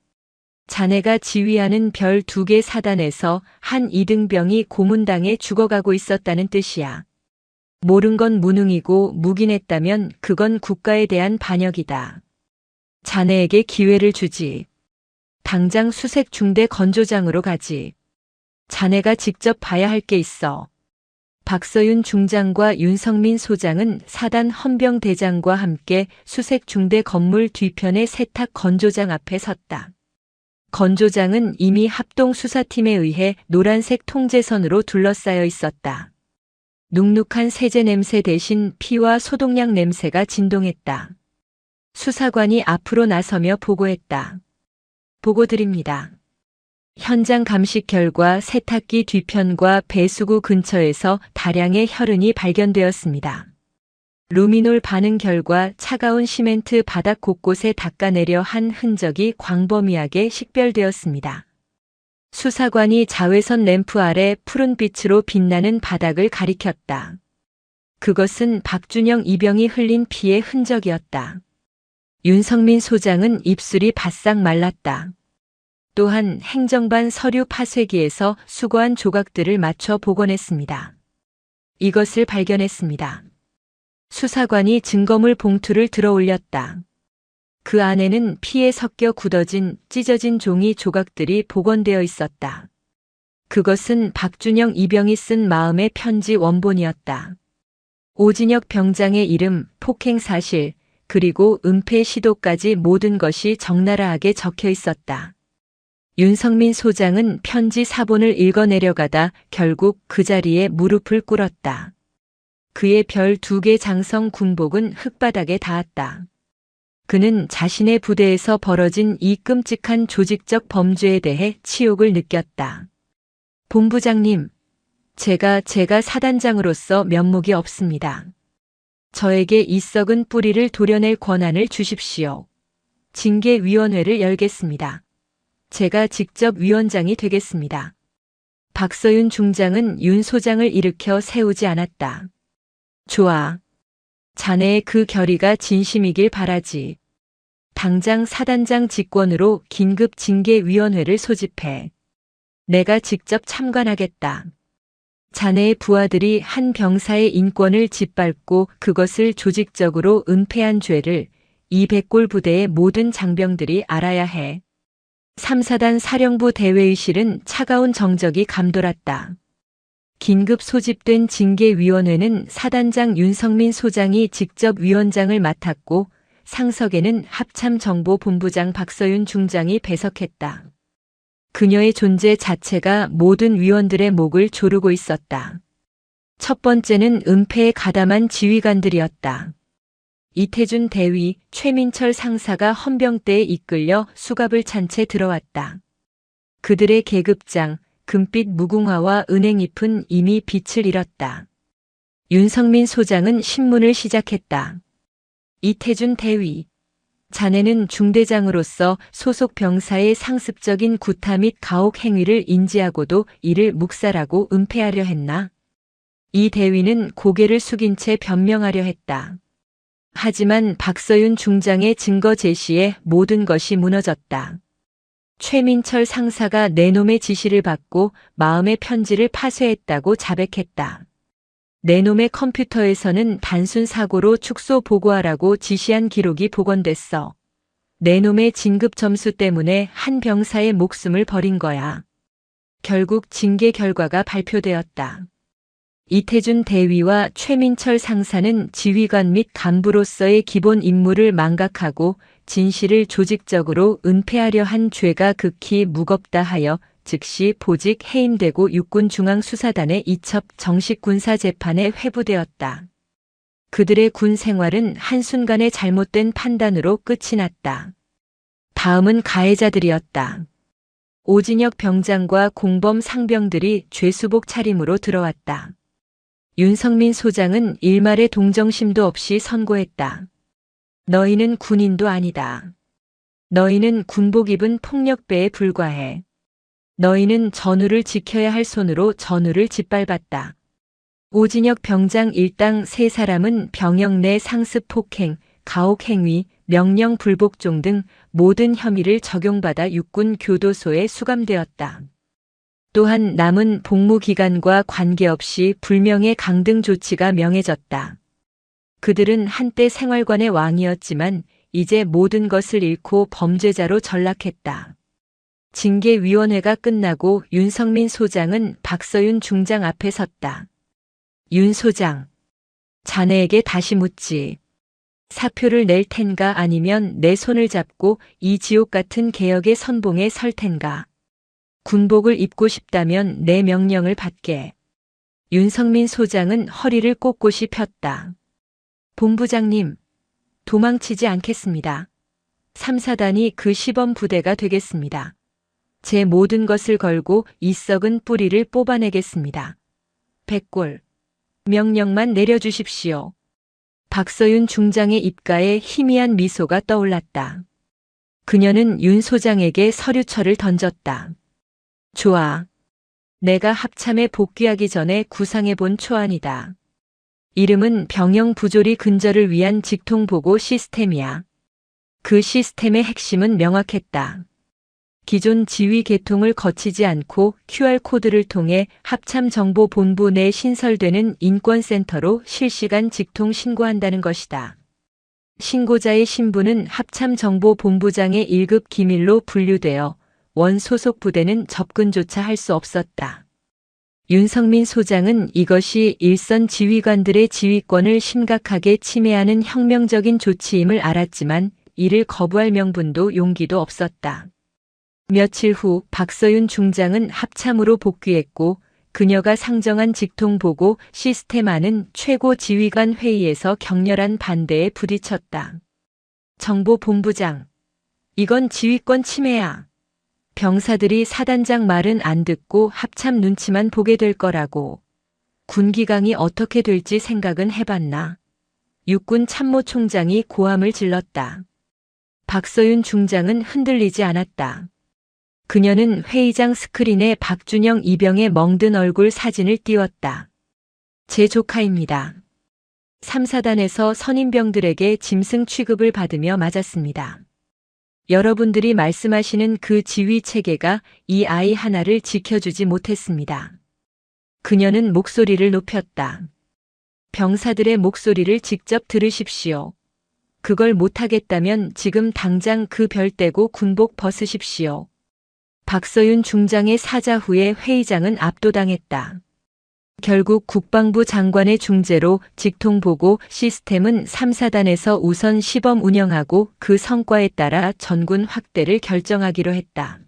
자네가 지휘하는 별 2개 사단에서 한 2등병이 고문당해 죽어가고 있었다는 뜻이야. 모른 건 무능이고 묵인했다면 그건 국가에 대한 반역이다. 자네에게 기회를 주지. 당장 수색 중대 건조장으로 가지. 자네가 직접 봐야 할 게 있어. 박서윤 중장과 윤성민 소장은 사단 헌병대장과 함께 수색 중대 건물 뒤편의 세탁 건조장 앞에 섰다. 건조장은 이미 합동수사팀에 의해 노란색 통제선으로 둘러싸여 있었다. 눅눅한 세제 냄새 대신 피와 소독약 냄새가 진동했다. 수사관이 앞으로 나서며 보고했다. 보고 드립니다. 현장 감식 결과 세탁기 뒤편과 배수구 근처에서 다량의 혈흔이 발견되었습니다. 루미놀 반응 결과 차가운 시멘트 바닥 곳곳에 닦아내려 한 흔적이 광범위하게 식별되었습니다. 수사관이 자외선 램프 아래 푸른 빛으로 빛나는 바닥을 가리켰다. 그것은 박준영 이병이 흘린 피의 흔적이었다. 윤성민 소장은 입술이 바싹 말랐다. 또한 행정반 서류 파쇄기에서 수거한 조각들을 맞춰 복원했습니다. 이것을 발견했습니다. 수사관이 증거물 봉투를 들어 올렸다. 그 안에는 피에 섞여 굳어진 찢어진 종이 조각들이 복원되어 있었다. 그것은 박준영 이병이 쓴 마음의 편지 원본이었다. 오진혁 병장의 이름, 폭행 사실, 그리고 은폐 시도까지 모든 것이 적나라하게 적혀 있었다. 윤성민 소장은 편지 사본을 읽어내려가다 결국 그 자리에 무릎을 꿇었다. 그의 별 2개 장성 군복은 흙바닥에 닿았다. 그는 자신의 부대에서 벌어진 이 끔찍한 조직적 범죄에 대해 치욕을 느꼈다. 본부장님, 제가 사단장으로서 면목이 없습니다. 저에게 이 썩은 뿌리를 도려낼 권한을 주십시오. 징계위원회를 열겠습니다. 제가 직접 위원장이 되겠습니다. 박서윤 중장은 윤 소장을 일으켜 세우지 않았다. 좋아. 자네의 그 결의가 진심이길 바라지. 당장 사단장 직권으로 긴급 징계위원회를 소집해. 내가 직접 참관하겠다. 자네의 부하들이 한 병사의 인권을 짓밟고 그것을 조직적으로 은폐한 죄를 이 백골 부대의 모든 장병들이 알아야 해. 3사단 사령부 대회의실은 차가운 정적이 감돌았다. 긴급 소집된 징계위원회는 사단장 윤성민 소장이 직접 위원장을 맡았고 상석에는 합참정보본부장 박서윤 중장이 배석했다. 그녀의 존재 자체가 모든 위원들의 목을 조르고 있었다. 첫 번째는 은폐에 가담한 지휘관들이었다. 이태준 대위, 최민철 상사가 헌병대에 이끌려 수갑을 찬 채 들어왔다. 그들의 계급장, 금빛 무궁화와 은행잎은 이미 빛을 잃었다. 윤성민 소장은 신문을 시작했다. 이태준 대위, 자네는 중대장으로서 소속 병사의 상습적인 구타 및 가혹 행위를 인지하고도 이를 묵살하고 은폐하려 했나? 이 대위는 고개를 숙인 채 변명하려 했다. 하지만 박서윤 중장의 증거 제시에 모든 것이 무너졌다. 최민철 상사가 내 놈의 지시를 받고 마음의 편지를 파쇄했다고 자백했다. 내 놈의 컴퓨터에서는 단순 사고로 축소 보고하라고 지시한 기록이 복원됐어. 내 놈의 진급 점수 때문에 한 병사의 목숨을 버린 거야. 결국 징계 결과가 발표되었다. 이태준 대위와 최민철 상사는 지휘관 및 간부로서의 기본 임무를 망각하고 진실을 조직적으로 은폐하려 한 죄가 극히 무겁다 하여 즉시 보직 해임되고 육군중앙수사단의 이첩 정식 군사재판에 회부되었다. 그들의 군 생활은 한순간의 잘못된 판단으로 끝이 났다. 다음은 가해자들이었다. 오진혁 병장과 공범 상병들이 죄수복 차림으로 들어왔다. 윤성민 소장은 일말의 동정심도 없이 선고했다. 너희는 군인도 아니다. 너희는 군복 입은 폭력배에 불과해. 너희는 전우를 지켜야 할 손으로 전우를 짓밟았다. 오진혁 병장 일당 3사람은 병역 내 상습 폭행, 가혹 행위, 명령 불복종 등 모든 혐의를 적용받아 육군 교도소에 수감되었다. 또한 남은 복무 기간과 관계없이 불명예 강등 조치가 명해졌다. 그들은 한때 생활관의 왕이었지만 이제 모든 것을 잃고 범죄자로 전락했다. 징계위원회가 끝나고 윤성민 소장은 박서윤 중장 앞에 섰다. 윤 소장, 자네에게 다시 묻지. 사표를 낼 텐가 아니면 내 손을 잡고 이 지옥 같은 개혁의 선봉에 설 텐가. 군복을 입고 싶다면 내 명령을 받게. 윤성민 소장은 허리를 꼿꼿이 폈다. 본부장님, 도망치지 않겠습니다. 3사단이 그 시범 부대가 되겠습니다. 제 모든 것을 걸고 이 썩은 뿌리를 뽑아내겠습니다. 백골, 명령만 내려주십시오. 박서윤 중장의 입가에 희미한 미소가 떠올랐다. 그녀는 윤 소장에게 서류철을 던졌다. 좋아. 내가 합참에 복귀하기 전에 구상해본 초안이다. 이름은 병영 부조리 근절을 위한 직통보고 시스템이야. 그 시스템의 핵심은 명확했다. 기존 지휘 계통을 거치지 않고 QR코드를 통해 합참정보본부 내 신설되는 인권센터로 실시간 직통 신고한다는 것이다. 신고자의 신분은 합참정보본부장의 1급 기밀로 분류되어 원 소속 부대는 접근조차 할 수 없었다. 윤성민 소장은 이것이 일선 지휘관들의 지휘권을 심각하게 침해하는 혁명적인 조치임을 알았지만 이를 거부할 명분도 용기도 없었다. 며칠 후 박서윤 중장은 합참으로 복귀했고 그녀가 상정한 직통보고 시스템 안은 최고 지휘관 회의에서 격렬한 반대에 부딪혔다. 정보본부장, 이건 지휘권 침해야. 병사들이 사단장 말은 안 듣고 합참 눈치만 보게 될 거라고. 군기강이 어떻게 될지 생각은 해봤나. 육군 참모총장이 고함을 질렀다. 박서윤 중장은 흔들리지 않았다. 그녀는 회의장 스크린에 박준영 이병의 멍든 얼굴 사진을 띄웠다. 제 조카입니다. 3사단에서 선임병들에게 짐승 취급을 받으며 맞았습니다. 여러분들이 말씀하시는 그 지휘 체계가 이 아이 하나를 지켜주지 못했습니다. 그녀는 목소리를 높였다. 병사들의 목소리를 직접 들으십시오. 그걸 못하겠다면 지금 당장 그 별 떼고 군복 벗으십시오. 박서윤 중장의 사자 후에 회의장은 압도당했다. 결국 국방부 장관의 중재로 직통보고 시스템은 3사단에서 우선 시범 운영하고 그 성과에 따라 전군 확대를 결정하기로 했다.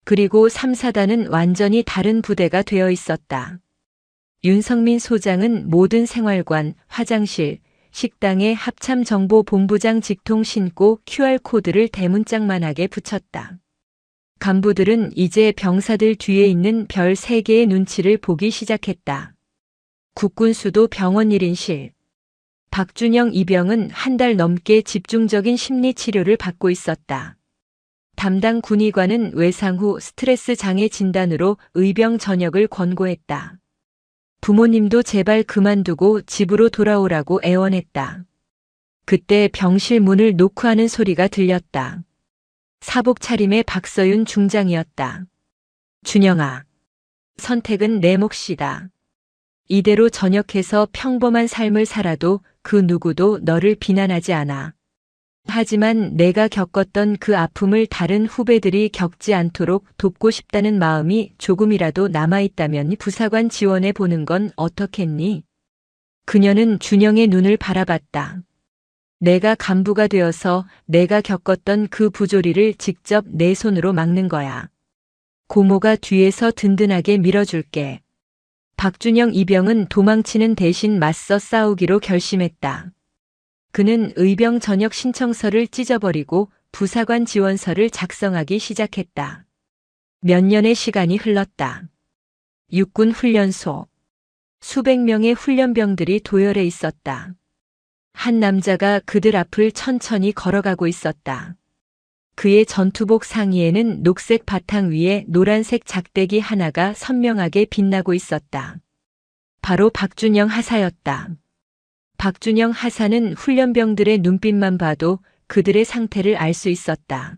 그리고 3사단은 완전히 다른 부대가 되어 있었다. 윤성민 소장은 모든 생활관, 화장실, 식당에 합참정보본부장 직통 신고 QR코드를 대문짝만하게 붙였다. 간부들은 이제 병사들 뒤에 있는 별 3개의 눈치를 보기 시작했다. 국군수도 병원 1인실. 박준영 이병은 한 달 넘게 집중적인 심리치료를 받고 있었다. 담당 군의관은 외상 후 스트레스 장애 진단으로 의병 전역을 권고했다. 부모님도 제발 그만두고 집으로 돌아오라고 애원했다. 그때 병실 문을 노크하는 소리가 들렸다. 사복 차림의 박서윤 중장이었다. 준영아, 선택은 내 몫이다. 이대로 전역해서 평범한 삶을 살아도 그 누구도 너를 비난하지 않아. 하지만 내가 겪었던 그 아픔을 다른 후배들이 겪지 않도록 돕고 싶다는 마음이 조금이라도 남아있다면 부사관 지원해 보는 건 어떻겠니? 그녀는 준영의 눈을 바라봤다. 내가 간부가 되어서 내가 겪었던 그 부조리를 직접 내 손으로 막는 거야. 고모가 뒤에서 든든하게 밀어줄게. 박준영 이병은 도망치는 대신 맞서 싸우기로 결심했다. 그는 의병 전역 신청서를 찢어버리고 부사관 지원서를 작성하기 시작했다. 몇 년의 시간이 흘렀다. 육군 훈련소. 수백 명의 훈련병들이 도열해 있었다. 한 남자가 그들 앞을 천천히 걸어가고 있었다. 그의 전투복 상의에는 녹색 바탕 위에 노란색 작대기 하나가 선명하게 빛나고 있었다. 바로 박준영 하사였다. 박준영 하사는 훈련병들의 눈빛만 봐도 그들의 상태를 알 수 있었다.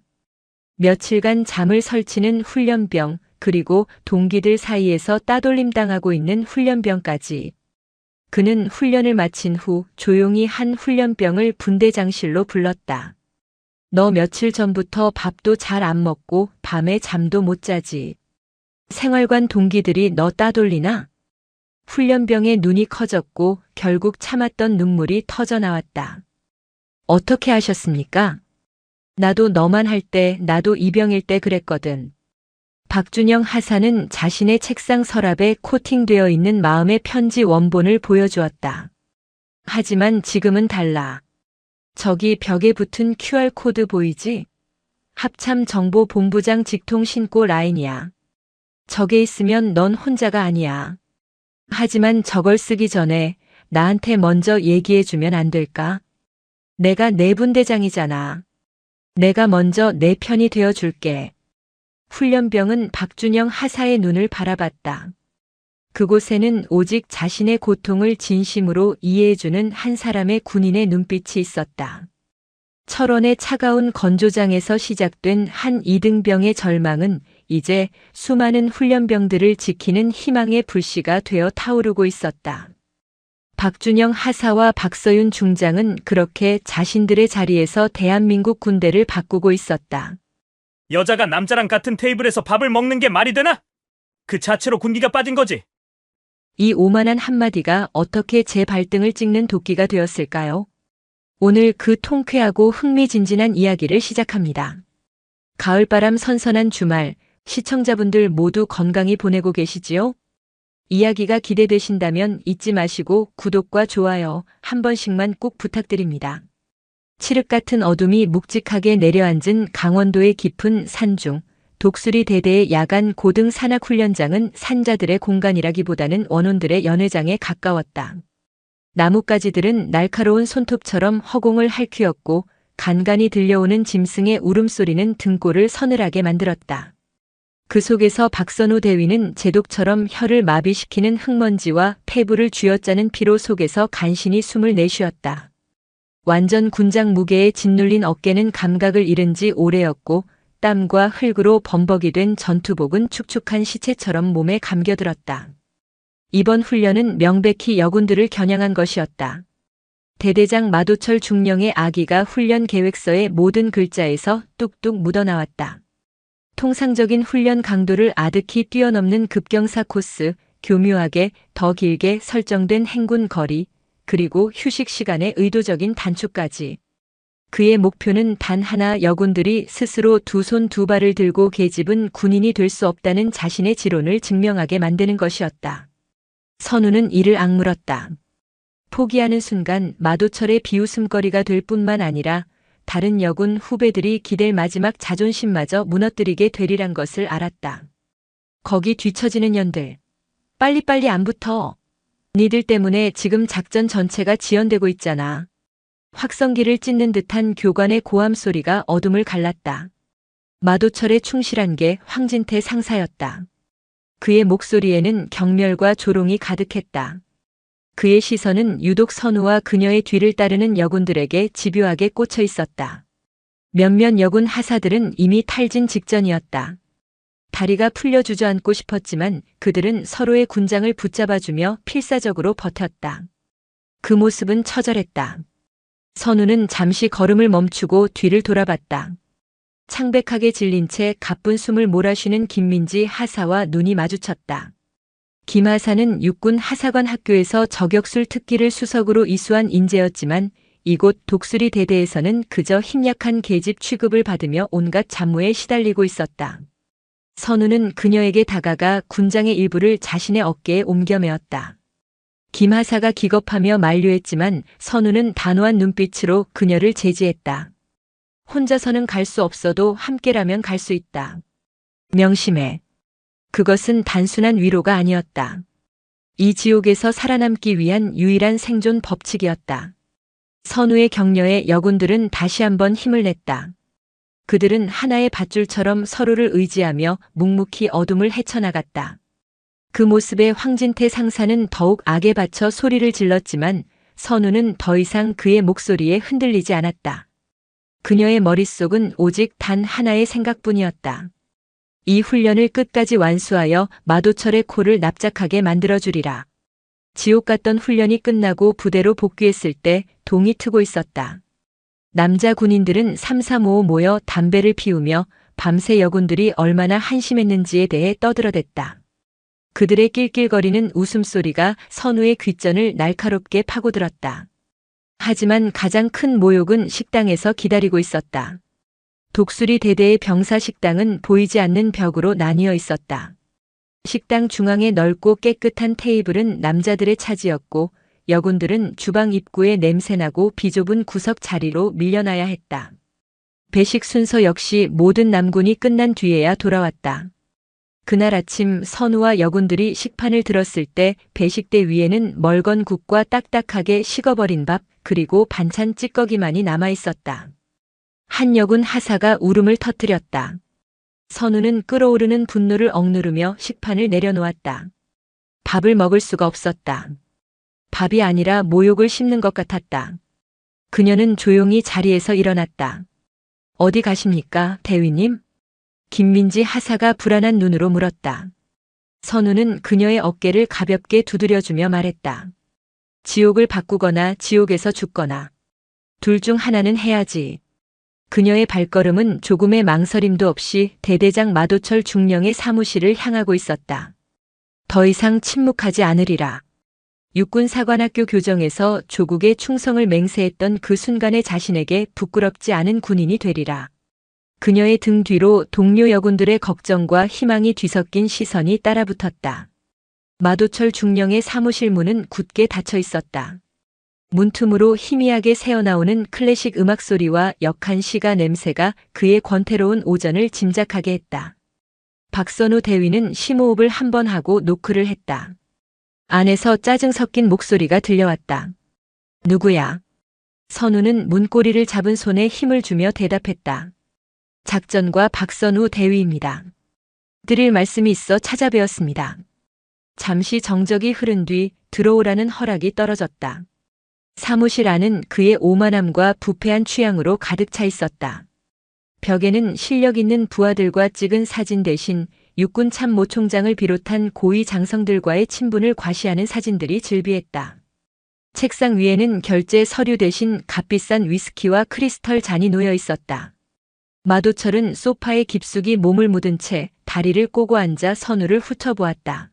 며칠간 잠을 설치는 훈련병, 그리고 동기들 사이에서 따돌림 당하고 있는 훈련병까지. 그는 훈련을 마친 후 조용히 한 훈련병을 분대장실로 불렀다. 너 며칠 전부터 밥도 잘 안 먹고 밤에 잠도 못 자지. 생활관 동기들이 너 따돌리나? 훈련병의 눈이 커졌고 결국 참았던 눈물이 터져 나왔다. 어떻게 하셨습니까? 나도 너만 할 때, 나도 이병일 때 그랬거든. 박준영 하사는 자신의 책상 서랍에 코팅되어 있는 마음의 편지 원본을 보여주었다. 하지만 지금은 달라. 저기 벽에 붙은 QR코드 보이지? 합참정보본부장 직통 신고 라인이야. 저게 있으면 넌 혼자가 아니야. 하지만 저걸 쓰기 전에 나한테 먼저 얘기해주면 안 될까? 내가 내 분대장이잖아. 내가 먼저 내 편이 되어줄게. 훈련병은 박준영 하사의 눈을 바라봤다. 그곳에는 오직 자신의 고통을 진심으로 이해해주는 한 사람의 군인의 눈빛이 있었다. 철원의 차가운 건조장에서 시작된 한 이등병의 절망은 이제 수많은 훈련병들을 지키는 희망의 불씨가 되어 타오르고 있었다. 박준영 하사와 박서윤 중장은 그렇게 자신들의 자리에서 대한민국 군대를 바꾸고 있었다. 여자가 남자랑 같은 테이블에서 밥을 먹는 게 말이 되나? 그 자체로 군기가 빠진 거지. 이 오만한 한마디가 어떻게 제 발등을 찍는 도끼가 되었을까요? 오늘 그 통쾌하고 흥미진진한 이야기를 시작합니다. 가을바람 선선한 주말, 시청자분들 모두 건강히 보내고 계시지요? 이야기가 기대되신다면 잊지 마시고 구독과 좋아요 한 번씩만 꼭 부탁드립니다. 칠흑 같은 어둠이 묵직하게 내려앉은 강원도의 깊은 산중, 독수리 대대의 야간 고등 산악훈련장은 산자들의 공간이라기보다는 원혼들의 연회장에 가까웠다. 나뭇가지들은 날카로운 손톱처럼 허공을 핥히었고 간간이 들려오는 짐승의 울음소리는 등골을 서늘하게 만들었다. 그 속에서 박선우 대위는 제독처럼 혀를 마비시키는 흙먼지와 폐부를 쥐어짜는 피로 속에서 간신히 숨을 내쉬었다. 완전 군장 무게에 짓눌린 어깨는 감각을 잃은 지 오래였고 땀과 흙으로 범벅이 된 전투복은 축축한 시체처럼 몸에 감겨들었다. 이번 훈련은 명백히 여군들을 겨냥한 것이었다. 대대장 마도철 중령의 아기가 훈련 계획서의 모든 글자에서 뚝뚝 묻어나왔다. 통상적인 훈련 강도를 아득히 뛰어넘는 급경사 코스, 교묘하게 더 길게 설정된 행군 거리, 그리고 휴식 시간의 의도적인 단축까지. 그의 목표는 단 하나, 여군들이 스스로 두 손 두 발을 들고 계집은 군인이 될 수 없다는 자신의 지론을 증명하게 만드는 것이었다. 선우는 이를 악물었다. 포기하는 순간 마도철의 비웃음거리가 될 뿐만 아니라 다른 여군 후배들이 기댈 마지막 자존심마저 무너뜨리게 되리란 것을 알았다. 거기 뒤처지는 년들. 빨리빨리 안 붙어. 니들 때문에 지금 작전 전체가 지연되고 있잖아. 확성기를 찢는 듯한 교관의 고함 소리가 어둠을 갈랐다. 마도철의 충실한 게 황진태 상사였다. 그의 목소리에는 경멸과 조롱이 가득했다. 그의 시선은 유독 선우와 그녀의 뒤를 따르는 여군들에게 집요하게 꽂혀 있었다. 몇몇 여군 하사들은 이미 탈진 직전이었다. 다리가 풀려 주저앉고 싶었지만 그들은 서로의 군장을 붙잡아주며 필사적으로 버텼다. 그 모습은 처절했다. 선우는 잠시 걸음을 멈추고 뒤를 돌아봤다. 창백하게 질린 채 가쁜 숨을 몰아쉬는 김민지 하사와 눈이 마주쳤다. 김 하사는 육군 하사관 학교에서 저격술 특기를 수석으로 이수한 인재였지만 이곳 독수리 대대에서는 그저 힘약한 계집 취급을 받으며 온갖 잡무에 시달리고 있었다. 선우는 그녀에게 다가가 군장의 일부를 자신의 어깨에 옮겨 메었다. 김하사가 기겁하며 만류했지만 선우는 단호한 눈빛으로 그녀를 제지했다. 혼자서는 갈 수 없어도 함께라면 갈 수 있다. 명심해. 그것은 단순한 위로가 아니었다. 이 지옥에서 살아남기 위한 유일한 생존 법칙이었다. 선우의 격려에 여군들은 다시 한번 힘을 냈다. 그들은 하나의 밧줄처럼 서로를 의지하며 묵묵히 어둠을 헤쳐나갔다. 그 모습에 황진태 상사는 더욱 악에 받쳐 소리를 질렀지만 선우는 더 이상 그의 목소리에 흔들리지 않았다. 그녀의 머릿속은 오직 단 하나의 생각뿐이었다. 이 훈련을 끝까지 완수하여 마도철의 코를 납작하게 만들어주리라. 지옥 같던 훈련이 끝나고 부대로 복귀했을 때 동이 트고 있었다. 남자 군인들은 삼삼오오 모여 담배를 피우며 밤새 여군들이 얼마나 한심했는지에 대해 떠들어댔다. 그들의 낄낄거리는 웃음소리가 선우의 귓전을 날카롭게 파고들었다. 하지만 가장 큰 모욕은 식당에서 기다리고 있었다. 독수리 대대의 병사 식당은 보이지 않는 벽으로 나뉘어 있었다. 식당 중앙의 넓고 깨끗한 테이블은 남자들의 차지였고 여군들은 주방 입구에 냄새나고 비좁은 구석 자리로 밀려나야 했다. 배식 순서 역시 모든 남군이 끝난 뒤에야 돌아왔다. 그날 아침 선우와 여군들이 식판을 들었을 때 배식대 위에는 멀건 국과 딱딱하게 식어버린 밥 그리고 반찬 찌꺼기만이 남아 있었다. 한 여군 하사가 울음을 터뜨렸다. 선우는 끓어오르는 분노를 억누르며 식판을 내려놓았다. 밥을 먹을 수가 없었다. 밥이 아니라 모욕을 씹는 것 같았다. 그녀는 조용히 자리에서 일어났다. 어디 가십니까, 대위님? 김민지 하사가 불안한 눈으로 물었다. 선우는 그녀의 어깨를 가볍게 두드려주며 말했다. 지옥을 바꾸거나 지옥에서 죽거나. 둘 중 하나는 해야지. 그녀의 발걸음은 조금의 망설임도 없이 대대장 마도철 중령의 사무실을 향하고 있었다. 더 이상 침묵하지 않으리라. 육군사관학교 교정에서 조국의 충성을 맹세했던 그 순간에 자신에게 부끄럽지 않은 군인이 되리라. 그녀의 등 뒤로 동료 여군들의 걱정과 희망이 뒤섞인 시선이 따라붙었다. 마도철 중령의 사무실 문은 굳게 닫혀 있었다. 문틈으로 희미하게 새어나오는 클래식 음악 소리와 역한 시가 냄새가 그의 권태로운 오전을 짐작하게 했다. 박선우 대위는 심호흡을 한 번 하고 노크를 했다. 안에서 짜증 섞인 목소리가 들려왔다. 누구야? 선우는 문고리를 잡은 손에 힘을 주며 대답했다. 작전과 박선우 대위입니다. 드릴 말씀이 있어 찾아뵈었습니다. 잠시 정적이 흐른 뒤 들어오라는 허락이 떨어졌다. 사무실 안은 그의 오만함과 부패한 취향으로 가득 차 있었다. 벽에는 실력 있는 부하들과 찍은 사진 대신 육군 참모 총장을 비롯한 고위 장성들과의 친분을 과시하는 사진들이 즐비했다. 책상 위에는 결제 서류 대신 값비싼 위스키와 크리스털 잔이 놓여 있었다. 마도철은 소파에 깊숙이 몸을 묻은 채 다리를 꼬고 앉아 선우를 훑어보았다.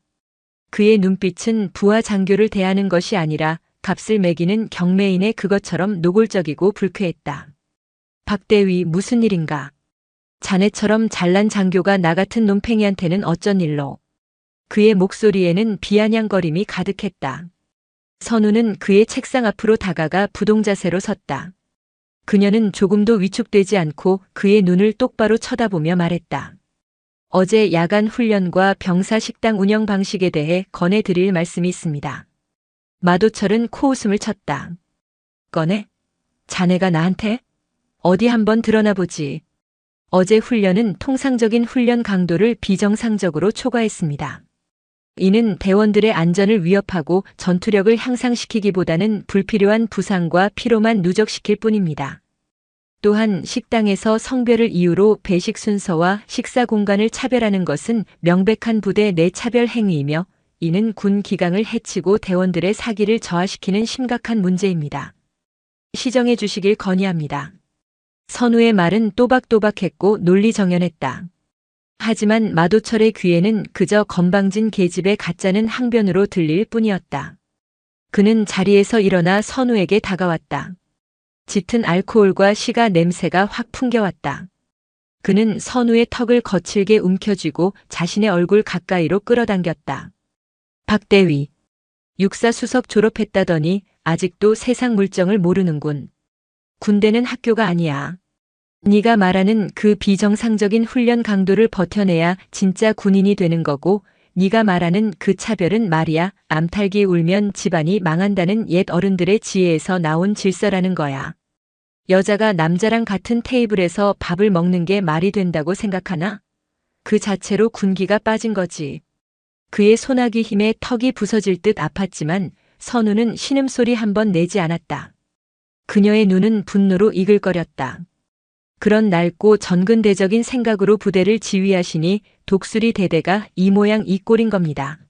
그의 눈빛은 부하 장교를 대하는 것이 아니라 값을 매기는 경매인의 그것처럼 노골적이고 불쾌했다. 박 대위 무슨 일인가? 자네처럼 잘난 장교가 나 같은 놈팽이한테는 어쩐 일로? 그의 목소리에는 비아냥거림이 가득했다. 선우는 그의 책상 앞으로 다가가 부동자세로 섰다. 그녀는 조금도 위축되지 않고 그의 눈을 똑바로 쳐다보며 말했다. 어제 야간 훈련과 병사 식당 운영 방식에 대해 권해드릴 말씀이 있습니다. 마도철은 코웃음을 쳤다. 꺼내? 자네가 나한테? 어디 한번 드러나 보지. 어제 훈련은 통상적인 훈련 강도를 비정상적으로 초과했습니다. 이는 대원들의 안전을 위협하고 전투력을 향상시키기보다는 불필요한 부상과 피로만 누적시킬 뿐입니다. 또한 식당에서 성별을 이유로 배식 순서와 식사 공간을 차별하는 것은 명백한 부대 내 차별 행위이며 이는 군 기강을 해치고 대원들의 사기를 저하시키는 심각한 문제입니다. 시정해 주시길 건의합니다. 선우의 말은 또박또박했고 논리정연했다. 하지만 마도철의 귀에는 그저 건방진 계집의 가짜는 항변으로 들릴 뿐이었다. 그는 자리에서 일어나 선우에게 다가왔다. 짙은 알코올과 시가 냄새가 확 풍겨왔다. 그는 선우의 턱을 거칠게 움켜쥐고 자신의 얼굴 가까이로 끌어당겼다. 박대위, 육사수석 졸업했다더니 아직도 세상 물정을 모르는군. 군대는 학교가 아니야. 네가 말하는 그 비정상적인 훈련 강도를 버텨내야 진짜 군인이 되는 거고, 네가 말하는 그 차별은 말이야 암탉이 울면 집안이 망한다는 옛 어른들의 지혜에서 나온 질서라는 거야. 여자가 남자랑 같은 테이블에서 밥을 먹는 게 말이 된다고 생각하나? 그 자체로 군기가 빠진 거지. 그의 소나기 힘에 턱이 부서질 듯 아팠지만 선우는 신음소리 한 번 내지 않았다. 그녀의 눈은 분노로 이글거렸다. 그런 낡고 전근대적인 생각으로 부대를 지휘하시니 독수리 대대가 이 모양 이 꼴인 겁니다.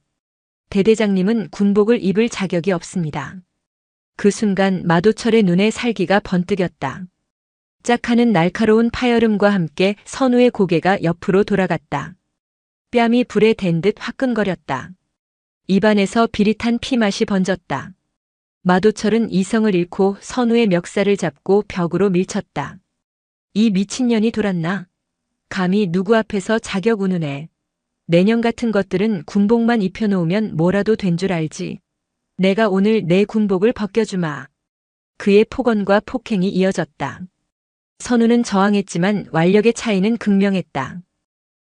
대대장님은 군복을 입을 자격이 없습니다. 그 순간 마도철의 눈에 살기가 번뜩였다. 짝하는 날카로운 파열음과 함께 선우의 고개가 옆으로 돌아갔다. 뺨이 불에 댄 듯 화끈거렸다. 입안에서 비릿한 피맛이 번졌다. 마도철은 이성을 잃고 선우의 멱살을 잡고 벽으로 밀쳤다. 이 미친년이 돌았나? 감히 누구 앞에서 자격 운운해. 내년 같은 것들은 군복만 입혀놓으면 뭐라도 된 줄 알지. 내가 오늘 내 군복을 벗겨주마. 그의 폭언과 폭행이 이어졌다. 선우는 저항했지만 완력의 차이는 극명했다.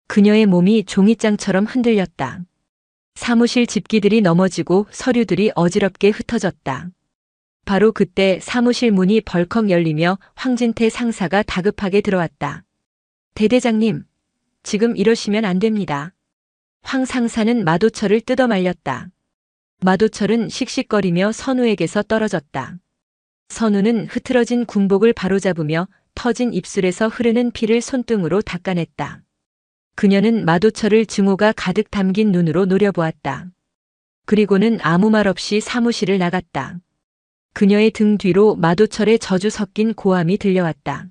그녀의 몸이 종이장처럼 흔들렸다. 사무실 집기들이 넘어지고 서류들이 어지럽게 흩어졌다. 바로 그때 사무실 문이 벌컥 열리며 황진태 상사가 다급하게 들어왔다. 대대장님, 지금 이러시면 안 됩니다. 황 상사는 마도철을 뜯어 말렸다. 마도철은 씩씩거리며 선우에게서 떨어졌다. 선우는 흐트러진 군복을 바로잡으며 터진 입술에서 흐르는 피를 손등으로 닦아냈다. 그녀는 마도철을 증오가 가득 담긴 눈으로 노려보았다. 그리고는 아무 말 없이 사무실을 나갔다. 그녀의 등 뒤로 마도철의 저주 섞인 고함이 들려왔다.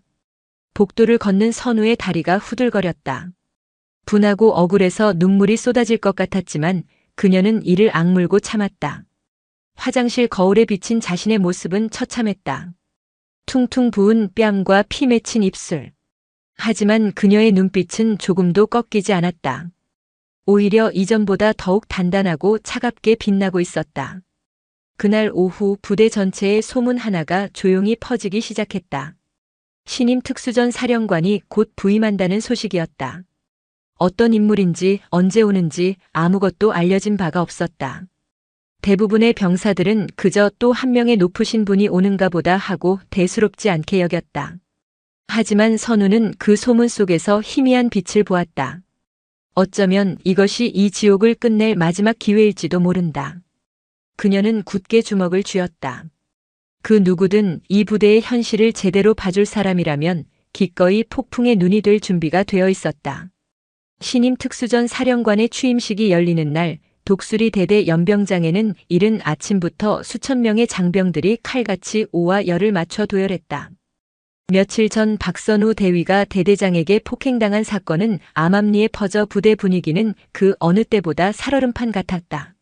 복도를 걷는 선우의 다리가 후들거렸다. 분하고 억울해서 눈물이 쏟아질 것 같았지만 그녀는 이를 악물고 참았다. 화장실 거울에 비친 자신의 모습은 처참했다. 퉁퉁 부은 뺨과 피 맺힌 입술. 하지만 그녀의 눈빛은 조금도 꺾이지 않았다. 오히려 이전보다 더욱 단단하고 차갑게 빛나고 있었다. 그날 오후 부대 전체에 소문 하나가 조용히 퍼지기 시작했다. 신임 특수전 사령관이 곧 부임한다는 소식이었다. 어떤 인물인지 언제 오는지 아무것도 알려진 바가 없었다. 대부분의 병사들은 그저 또 한 명의 높으신 분이 오는가 보다 하고 대수롭지 않게 여겼다. 하지만 선우는 그 소문 속에서 희미한 빛을 보았다. 어쩌면 이것이 이 지옥을 끝낼 마지막 기회일지도 모른다. 그녀는 굳게 주먹을 쥐었다. 그 누구든 이 부대의 현실을 제대로 봐줄 사람이라면 기꺼이 폭풍의 눈이 될 준비가 되어 있었다. 신임 특수전 사령관의 취임식이 열리는 날 독수리 대대 연병장에는 이른 아침부터 수천 명의 장병들이 칼같이 오와 열을 맞춰 도열했다. 며칠 전 박선우 대위가 대대장에게 폭행당한 사건은 암암리에 퍼져 부대 분위기는 그 어느 때보다 살얼음판 같았다.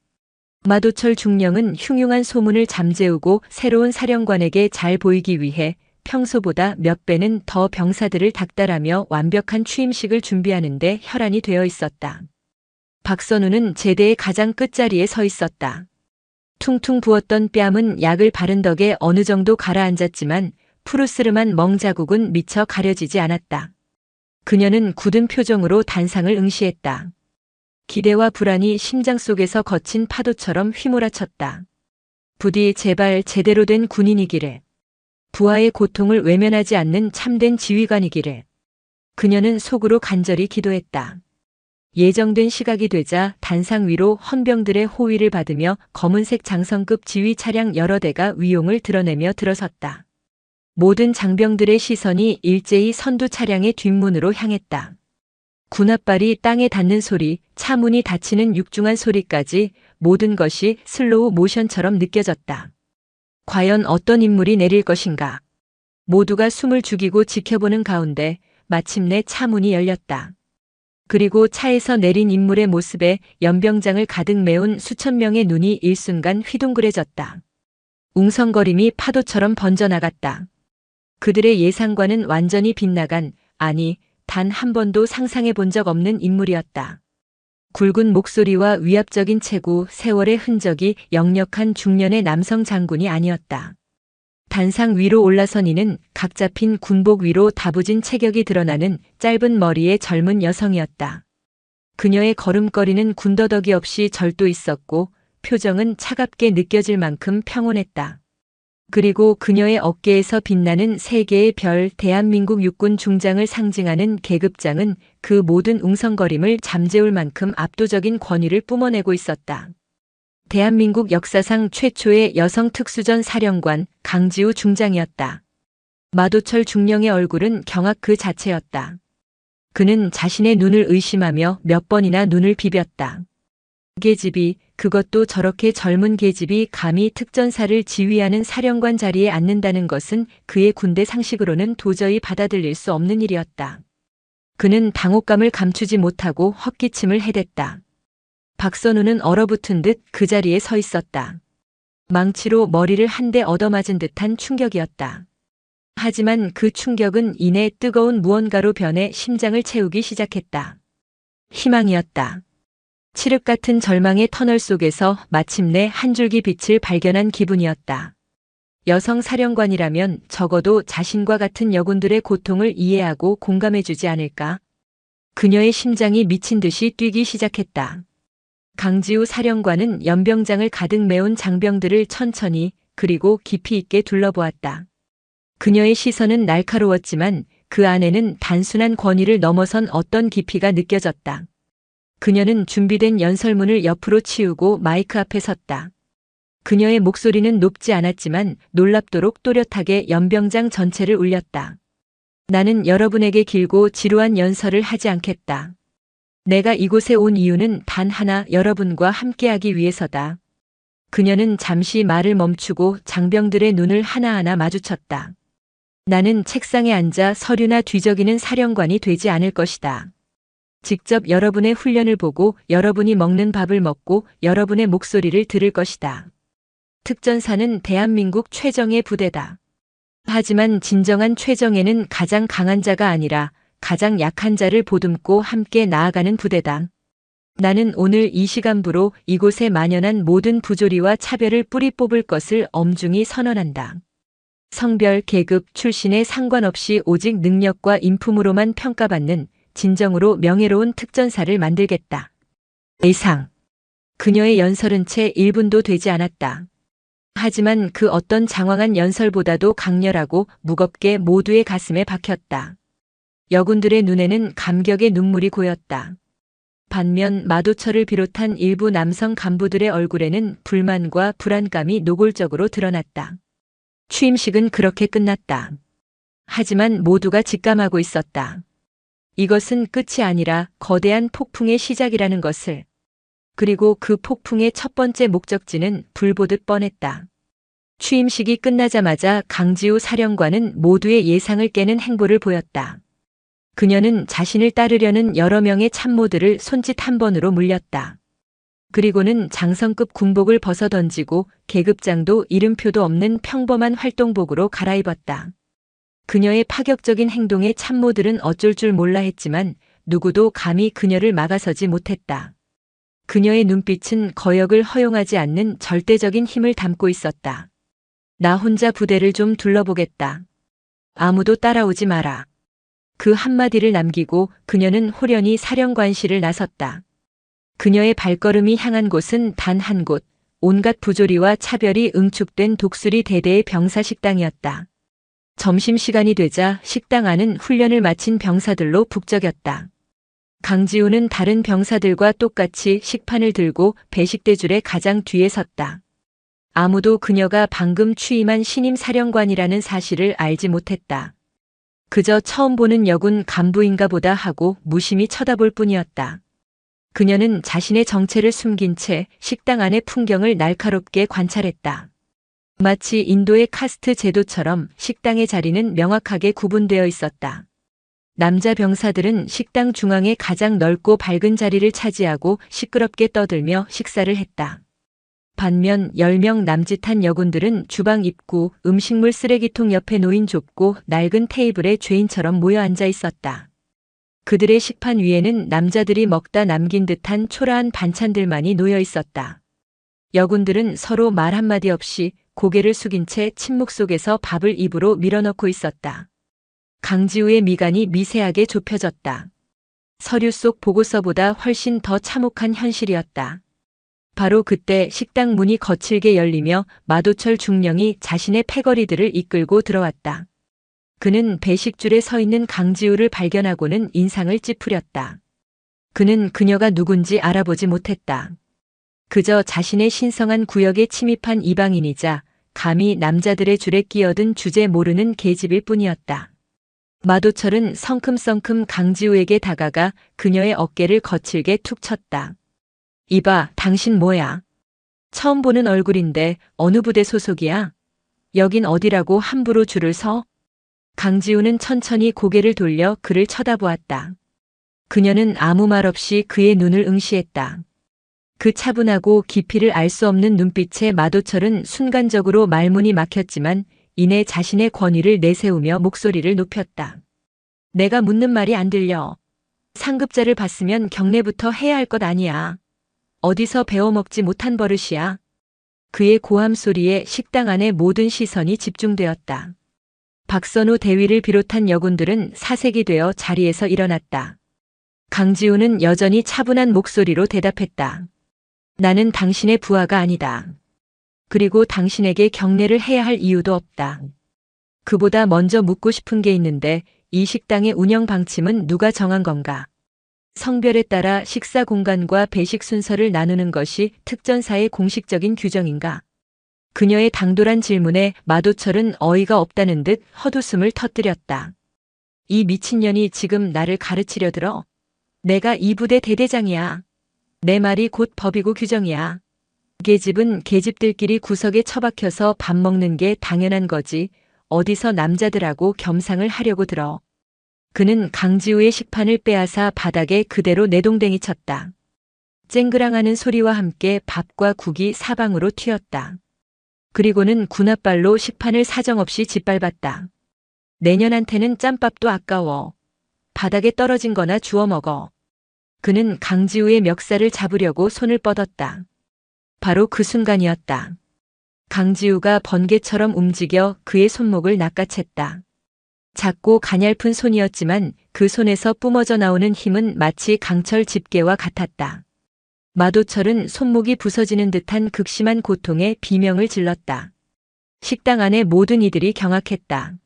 마도철 중령은 흉흉한 소문을 잠재우고 새로운 사령관에게 잘 보이기 위해 평소보다 몇 배는 더 병사들을 닥달하며 완벽한 취임식을 준비하는데 혈안이 되어 있었다. 박선우는 제대의 가장 끝자리에 서 있었다. 퉁퉁 부었던 뺨은 약을 바른 덕에 어느 정도 가라앉았지만 푸르스름한 멍자국은 미처 가려지지 않았다. 그녀는 굳은 표정으로 단상을 응시했다. 기대와 불안이 심장 속에서 거친 파도처럼 휘몰아쳤다. 부디 제발 제대로 된 군인이기를. 부하의 고통을 외면하지 않는 참된 지휘관이기를. 그녀는 속으로 간절히 기도했다. 예정된 시각이 되자 단상 위로 헌병들의 호위를 받으며 검은색 장성급 지휘 차량 여러 대가 위용을 드러내며 들어섰다. 모든 장병들의 시선이 일제히 선두 차량의 뒷문으로 향했다. 군홧발이 땅에 닿는 소리, 차문이 닫히는 육중한 소리까지 모든 것이 슬로우 모션처럼 느껴졌다. 과연 어떤 인물이 내릴 것인가? 모두가 숨을 죽이고 지켜보는 가운데 마침내 차문이 열렸다. 그리고 차에서 내린 인물의 모습에 연병장을 가득 메운 수천 명의 눈이 일순간 휘둥그레졌다. 웅성거림이 파도처럼 번져나갔다. 그들의 예상과는 완전히 빗나간, 아니, 단 한 번도 상상해 본 적 없는 인물이었다. 굵은 목소리와 위압적인 체구, 세월의 흔적이 역력한 중년의 남성 장군이 아니었다. 단상 위로 올라선 이는 각 잡힌 군복 위로 다부진 체격이 드러나는 짧은 머리의 젊은 여성이었다. 그녀의 걸음걸이는 군더더기 없이 절도 있었고 표정은 차갑게 느껴질 만큼 평온했다. 그리고 그녀의 어깨에서 빛나는 세 개의 별, 대한민국 육군 중장을 상징하는 계급장은 그 모든 웅성거림을 잠재울 만큼 압도적인 권위를 뿜어내고 있었다. 대한민국 역사상 최초의 여성 특수전 사령관 강지우 중장이었다. 마도철 중령의 얼굴은 경악 그 자체였다. 그는 자신의 눈을 의심하며 몇 번이나 눈을 비볐다. 계집이, 그것도 저렇게 젊은 계집이 감히 특전사를 지휘하는 사령관 자리에 앉는다는 것은 그의 군대 상식으로는 도저히 받아들일 수 없는 일이었다. 그는 당혹감을 감추지 못하고 헛기침을 해댔다. 박선우는 얼어붙은 듯 그 자리에 서 있었다. 망치로 머리를 한 대 얻어맞은 듯한 충격이었다. 하지만 그 충격은 이내 뜨거운 무언가로 변해 심장을 채우기 시작했다. 희망이었다. 칠흑 같은 절망의 터널 속에서 마침내 한 줄기 빛을 발견한 기분이었다. 여성 사령관이라면 적어도 자신과 같은 여군들의 고통을 이해하고 공감해주지 않을까? 그녀의 심장이 미친 듯이 뛰기 시작했다. 강지우 사령관은 연병장을 가득 메운 장병들을 천천히 그리고 깊이 있게 둘러보았다. 그녀의 시선은 날카로웠지만 그 안에는 단순한 권위를 넘어선 어떤 깊이가 느껴졌다. 그녀는 준비된 연설문을 옆으로 치우고 마이크 앞에 섰다. 그녀의 목소리는 높지 않았지만 놀랍도록 또렷하게 연병장 전체를 울렸다. 나는 여러분에게 길고 지루한 연설을 하지 않겠다. 내가 이곳에 온 이유는 단 하나, 여러분과 함께하기 위해서다. 그녀는 잠시 말을 멈추고 장병들의 눈을 하나하나 마주쳤다. 나는 책상에 앉아 서류나 뒤적이는 사령관이 되지 않을 것이다. 직접 여러분의 훈련을 보고 여러분이 먹는 밥을 먹고 여러분의 목소리를 들을 것이다. 특전사는 대한민국 최정예 부대다. 하지만 진정한 최정예는 가장 강한 자가 아니라 가장 약한 자를 보듬고 함께 나아가는 부대다. 나는 오늘 이 시간부로 이곳에 만연한 모든 부조리와 차별을 뿌리 뽑을 것을 엄중히 선언한다. 성별, 계급, 출신에 상관없이 오직 능력과 인품으로만 평가받는 진정으로 명예로운 특전사를 만들겠다. 이상. 그녀의 연설은 채 1분도 되지 않았다. 하지만 그 어떤 장황한 연설보다도 강렬하고 무겁게 모두의 가슴에 박혔다. 여군들의 눈에는 감격의 눈물이 고였다. 반면 마도철을 비롯한 일부 남성 간부들의 얼굴에는 불만과 불안감이 노골적으로 드러났다. 취임식은 그렇게 끝났다. 하지만 모두가 직감하고 있었다. 이것은 끝이 아니라 거대한 폭풍의 시작이라는 것을. 그리고 그 폭풍의 첫 번째 목적지는 불보듯 뻔했다. 취임식이 끝나자마자 강지우 사령관은 모두의 예상을 깨는 행보를 보였다. 그녀는 자신을 따르려는 여러 명의 참모들을 손짓 한 번으로 물렸다. 그리고는 장성급 군복을 벗어던지고 계급장도 이름표도 없는 평범한 활동복으로 갈아입었다. 그녀의 파격적인 행동에 참모들은 어쩔 줄 몰라 했지만 누구도 감히 그녀를 막아서지 못했다. 그녀의 눈빛은 거역을 허용하지 않는 절대적인 힘을 담고 있었다. 나 혼자 부대를 좀 둘러보겠다. 아무도 따라오지 마라. 그 한마디를 남기고 그녀는 호련히 사령관실을 나섰다. 그녀의 발걸음이 향한 곳은 단 한 곳, 온갖 부조리와 차별이 응축된 독수리 대대의 병사 식당이었다. 점심시간이 되자 식당 안은 훈련을 마친 병사들로 북적였다. 강지우는 다른 병사들과 똑같이 식판을 들고 배식대 줄의 가장 뒤에 섰다. 아무도 그녀가 방금 취임한 신임 사령관이라는 사실을 알지 못했다. 그저 처음 보는 여군 간부인가 보다 하고 무심히 쳐다볼 뿐이었다. 그녀는 자신의 정체를 숨긴 채 식당 안의 풍경을 날카롭게 관찰했다. 마치 인도의 카스트 제도처럼 식당의 자리는 명확하게 구분되어 있었다. 남자 병사들은 식당 중앙의 가장 넓고 밝은 자리를 차지하고 시끄럽게 떠들며 식사를 했다. 반면 10명 남짓한 여군들은 주방 입구 음식물 쓰레기통 옆에 놓인 좁고 낡은 테이블에 죄인처럼 모여 앉아 있었다. 그들의 식판 위에는 남자들이 먹다 남긴 듯한 초라한 반찬들만이 놓여 있었다. 여군들은 서로 말 한마디 없이 고개를 숙인 채 침묵 속에서 밥을 입으로 밀어넣고 있었다. 강지우의 미간이 미세하게 좁혀졌다. 서류 속 보고서보다 훨씬 더 참혹한 현실이었다. 바로 그때 식당 문이 거칠게 열리며 마도철 중령이 자신의 패거리들을 이끌고 들어왔다. 그는 배식줄에 서 있는 강지우를 발견하고는 인상을 찌푸렸다. 그는 그녀가 누군지 알아보지 못했다. 그저 자신의 신성한 구역에 침입한 이방인이자 감히 남자들의 줄에 끼어든 주제 모르는 계집일 뿐이었다. 마도철은 성큼성큼 강지우에게 다가가 그녀의 어깨를 거칠게 툭 쳤다. 이봐, 당신 뭐야? 처음 보는 얼굴인데 어느 부대 소속이야? 여긴 어디라고 함부로 줄을 서? 강지우는 천천히 고개를 돌려 그를 쳐다보았다. 그녀는 아무 말 없이 그의 눈을 응시했다. 그 차분하고 깊이를 알 수 없는 눈빛에 마도철은 순간적으로 말문이 막혔지만 이내 자신의 권위를 내세우며 목소리를 높였다. 내가 묻는 말이 안 들려. 상급자를 봤으면 경례부터 해야 할 것 아니야. 어디서 배워먹지 못한 버릇이야. 그의 고함 소리에 식당 안의 모든 시선이 집중되었다. 박선우 대위를 비롯한 여군들은 사색이 되어 자리에서 일어났다. 강지우는 여전히 차분한 목소리로 대답했다. 나는 당신의 부하가 아니다. 그리고 당신에게 경례를 해야 할 이유도 없다. 그보다 먼저 묻고 싶은 게 있는데 이 식당의 운영 방침은 누가 정한 건가? 성별에 따라 식사 공간과 배식 순서를 나누는 것이 특전사의 공식적인 규정인가? 그녀의 당돌한 질문에 마도철은 어이가 없다는 듯 헛웃음을 터뜨렸다. 이 미친년이 지금 나를 가르치려 들어? 내가 이 부대 대대장이야. 내 말이 곧 법이고 규정이야. 계집은 계집들끼리 구석에 처박혀서 밥 먹는 게 당연한 거지. 어디서 남자들하고 겸상을 하려고 들어. 그는 강지우의 식판을 빼앗아 바닥에 그대로 내동댕이 쳤다. 쨍그랑하는 소리와 함께 밥과 국이 사방으로 튀었다. 그리고는 군홧발로 식판을 사정없이 짓밟았다. 내년한테는 짬밥도 아까워. 바닥에 떨어진 거나 주워 먹어. 그는 강지우의 멱살을 잡으려고 손을 뻗었다. 바로 그 순간이었다. 강지우가 번개처럼 움직여 그의 손목을 낚아챘다. 작고 가냘픈 손이었지만 그 손에서 뿜어져 나오는 힘은 마치 강철 집게와 같았다. 마도철은 손목이 부서지는 듯한 극심한 고통에 비명을 질렀다. 식당 안의 모든 이들이 경악했다.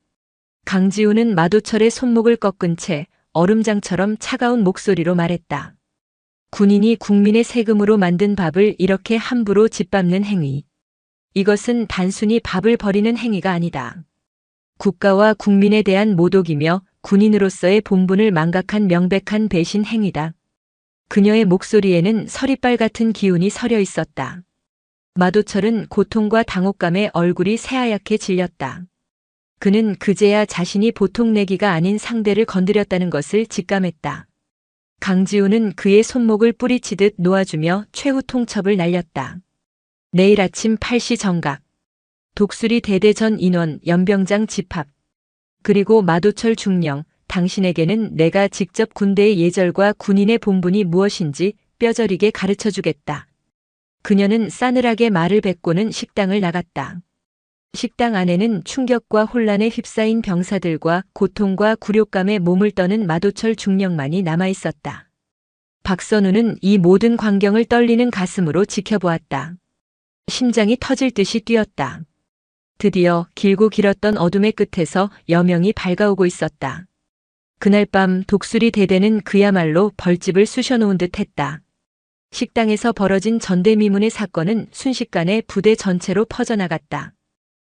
강지우는 마도철의 손목을 꺾은 채 얼음장처럼 차가운 목소리로 말했다. 군인이 국민의 세금으로 만든 밥을 이렇게 함부로 짓밟는 행위. 이것은 단순히 밥을 버리는 행위가 아니다. 국가와 국민에 대한 모독이며 군인으로서의 본분을 망각한 명백한 배신 행위다. 그녀의 목소리에는 서리빨 같은 기운이 서려 있었다. 마도철은 고통과 당혹감에 얼굴이 새하얗게 질렸다. 그는 그제야 자신이 보통 내기가 아닌 상대를 건드렸다는 것을 직감했다. 강지우는 그의 손목을 뿌리치듯 놓아주며 최후 통첩을 날렸다. 내일 아침 8시 정각. 독수리 대대 전 인원 연병장 집합. 그리고 마도철 중령, 당신에게는 내가 직접 군대의 예절과 군인의 본분이 무엇인지 뼈저리게 가르쳐주겠다. 그녀는 싸늘하게 말을 뱉고는 식당을 나갔다. 식당 안에는 충격과 혼란에 휩싸인 병사들과 고통과 굴욕감에 몸을 떠는 마도철 중령만이 남아있었다. 박선우는 이 모든 광경을 떨리는 가슴으로 지켜보았다. 심장이 터질 듯이 뛰었다. 드디어 길고 길었던 어둠의 끝에서 여명이 밝아오고 있었다. 그날 밤 독수리 대대는 그야말로 벌집을 쑤셔놓은 듯 했다. 식당에서 벌어진 전대미문의 사건은 순식간에 부대 전체로 퍼져나갔다.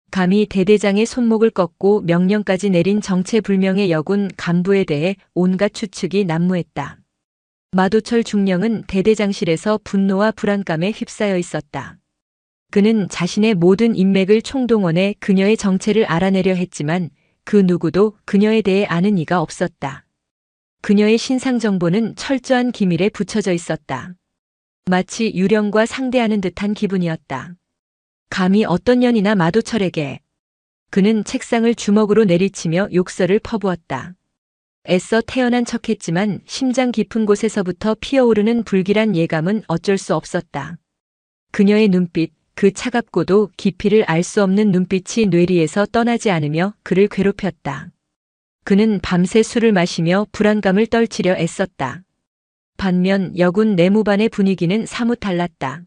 감히 대대장의 손목을 꺾고 명령까지 내린 정체불명의 여군 간부에 대해 온갖 추측이 난무했다. 마도철 중령은 대대장실에서 분노와 불안감에 휩싸여 있었다. 그는 자신의 모든 인맥을 총동원해 그녀의 정체를 알아내려 했지만 그 누구도 그녀에 대해 아는 이가 없었다. 그녀의 신상 정보는 철저한 기밀에 붙여져 있었다. 마치 유령과 상대하는 듯한 기분이었다. 감히 어떤 년이나 마도철에게. 그는 책상을 주먹으로 내리치며 욕설을 퍼부었다. 애써 태어난 척했지만 심장 깊은 곳에서부터 피어오르는 불길한 예감은 어쩔 수 없었다. 그녀의 눈빛, 그 차갑고도 깊이를 알 수 없는 눈빛이 뇌리에서 떠나지 않으며 그를 괴롭혔다. 그는 밤새 술을 마시며 불안감을 떨치려 애썼다. 반면 여군 내무반의 분위기는 사뭇 달랐다.